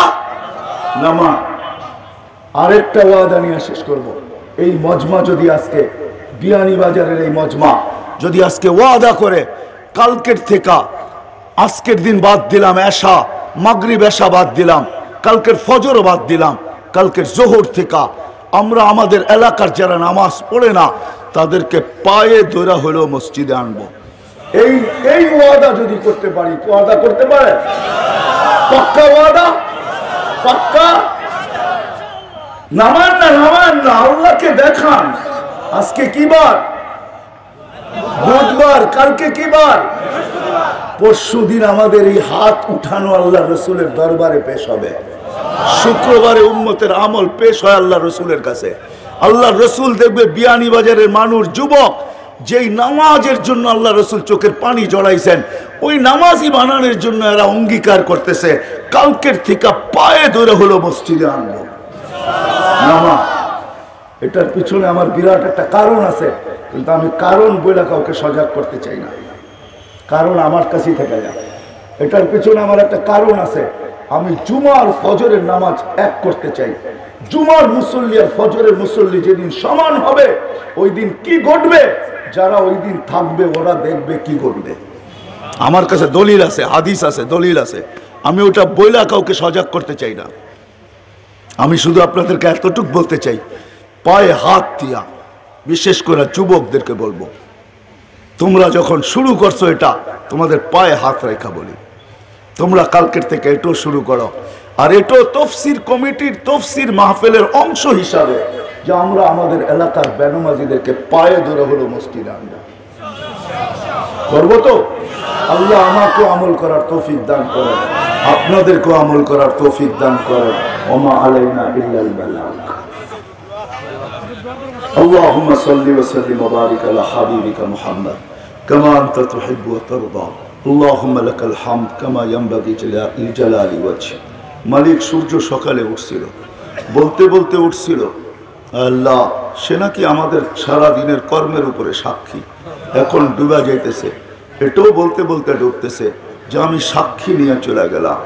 নামাজ। আরেকটা ওয়াদা নিয়ে শেষ করব। এই মজমা যদি আজকে বিয়ানীবাজারের এই মজমা যদি আজকে ওয়াদা করে, কালকের থেকে আজকের দিন বাদ দিলাম, এশা মাগরিব এশা বাদ দিলাম, কালকের ফজরও বাদ দিলাম, কালকের জোহর থেকে আমরা আমাদের এলাকার যারা নামাজ পড়ে না তাদেরকে পায়ে ধরা হলেও মসজিদে আনবো। এই ওয়াদা যদি করতে পারি, ওয়াদা করতে পারে? পাক্কা ওয়াদা, পাক্কা। নামান না, নামান না, আল্লাহকে দেখান। আজকে কি বার? বুধবার। কালকে কি বার? পরশু দিন আমাদের এই হাত উঠানো আল্লাহ রসুলের দরবারে পেশ হবে। শুক্রবারে উম্মতের আমল পেশ হয় আল্লাহ রসুলের কাছে। আল্লাহ রসুল দেখবে বিয়ানীবাজারের মানুষ, যুবক, যেই নামাজের জন্য আল্লাহ রসুল চোখের পানি জড়াইছেন, ওই নামাজি বানানোর জন্য এরা অঙ্গীকার করতেছে, কালকের থেকে পায়ে ধরে হলো মসজিদে আনবো নামাজ। এটার পিছনে আমার বিরাট একটা কারণ আছে, কিন্তু আমি কারণ বলে কাউকে সজাগ করতে চাই না, কারণ আমার কাছেই থেকে যায়। এটার পিছনে আমার একটা কারণ আছে। আমি জুমার ফজরের নামাজ এক করতে চাই। জুমার মুসল্লি আর ফজরের মুসল্লি যেদিন সমান হবে, ওই দিন কি ঘটবে, যারা ওই দিন থাকবে ওরা দেখবে কি ঘটবে। আমার কাছে দলিল আছে, হাদিস আছে, দলিল আছে। আমি ওটা বইলা কাউকে সজাগ করতে চাই না। আমি শুধু আপনাদেরকে এতটুকু বলতে চাই, পায়ে হাত দিয়া বিশেষ করে যুবকদেরকে বলবো, তোমরা যখন শুরু করছো এটা তোমাদের পায়ে হাত রেখা বলি, তোমরা কালকের থেকে এটাও শুরু করো। আর এটাও তফসির কমিটির তফসির মাহফিলের অংশ হিসাবে যে আমরা আমাদের এলাকার বেনামাজিদেরকে পায়ে ধরে হলো মসজিদে আনবো, করবো তো? আল্লাহ আমাকেও আমল করার তৌফিক দান করেন, আপনাদেরকেও আমল করার তৌফিক দান করেন। ওমা আলাইনা ইল্লাল বালাগ। اللهم صل وسلم وبارك على حبيبك محمد كما أنت تحب وترضى اللهم لك الحمد كما ينبغي لجلال وجهك। মালিক সূর্য সকালে উঠছিল, বলতে বলতে উঠছিল, আল্লাহ সে নাকি আমাদের সারা দিনের কর্মের উপরে সাক্ষী, এখন ডুবা যাইতেছে, এটাও বলতে বলতে ডুবতেছে যে আমি সাক্ষী নিয়ে চলে গেলাম,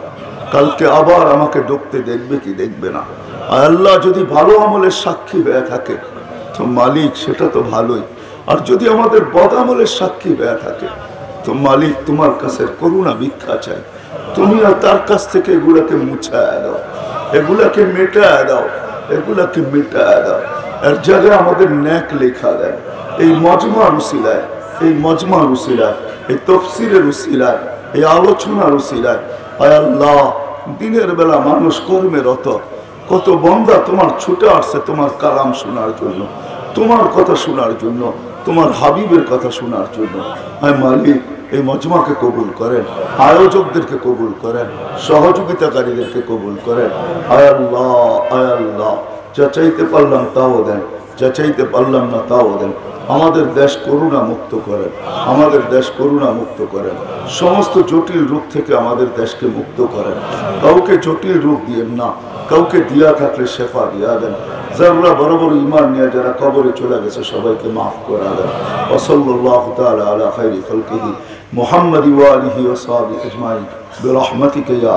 কালকে আবার আমাকে ডুবতে দেখবে কি দেখবে না। আল্লাহ যদি ভালো আমলের সাক্ষী হয়ে থাকে তো মালিক সেটা তো ভালোই, আর যদি আমাদের বদ আমলের সাক্ষী হয়ে থাকে তো মালিক তোমার কাছে করুণা ভিক্ষা চাই, তুমি আর তার কাছ থেকে এগুলাকে মুছায় দাও, এগুলাকে মেটায় দাও, এগুলাকে মেটায় দাও। এর জায়গায় আমাদের ন্যাক লেখা দেয় এই মজমার উসিলায়, এই মজমার উসিলায়, এই তফসিরের উসিলায়, এই আলোচনার উসিলায়। আয় আল্লাহ, দিনের বেলা মানুষ কর্মে রত, কত বন্দা তোমার ছুটে আসছে তোমার কালাম শোনার জন্য, তোমার কথা শোনার জন্য, তোমার হাবিবের কথা শোনার জন্য। আয় মালিক, এই মজমাকে কবুল করেন, আয়োজকদেরকে কবুল করেন, সহযোগিতাকারীদেরকে কবুল করেন। আয় আল্লাহ, আয় আল্লাহ, যা চাইতে পারলাম তাও দেন, যা চাইতে পারলাম না তাও দেন। আমাদের দেশ করুণা মুক্ত করেন, আমাদের দেশ করুণা মুক্ত করেন, সমস্ত জটিল রূপ থেকে আমাদের দেশকে মুক্ত করেন। কাউকে জটিল রূপ দিয়েন না, কাউকে দিয়া থাকলে শেফা দিয়া দেন। যারা বড় বড় ইমান নিয়ে যারা কবরে চলে গেছে সবাইকে মাফ করে দেন। ওয়াসাল্লাল্লাহু তাআলা আলা খাইরি খালকিহি মুহাম্মাদি ওয়া আলিহি ওয়া সাহবিহি আজমাইন বিরহমাতিকা ইয়া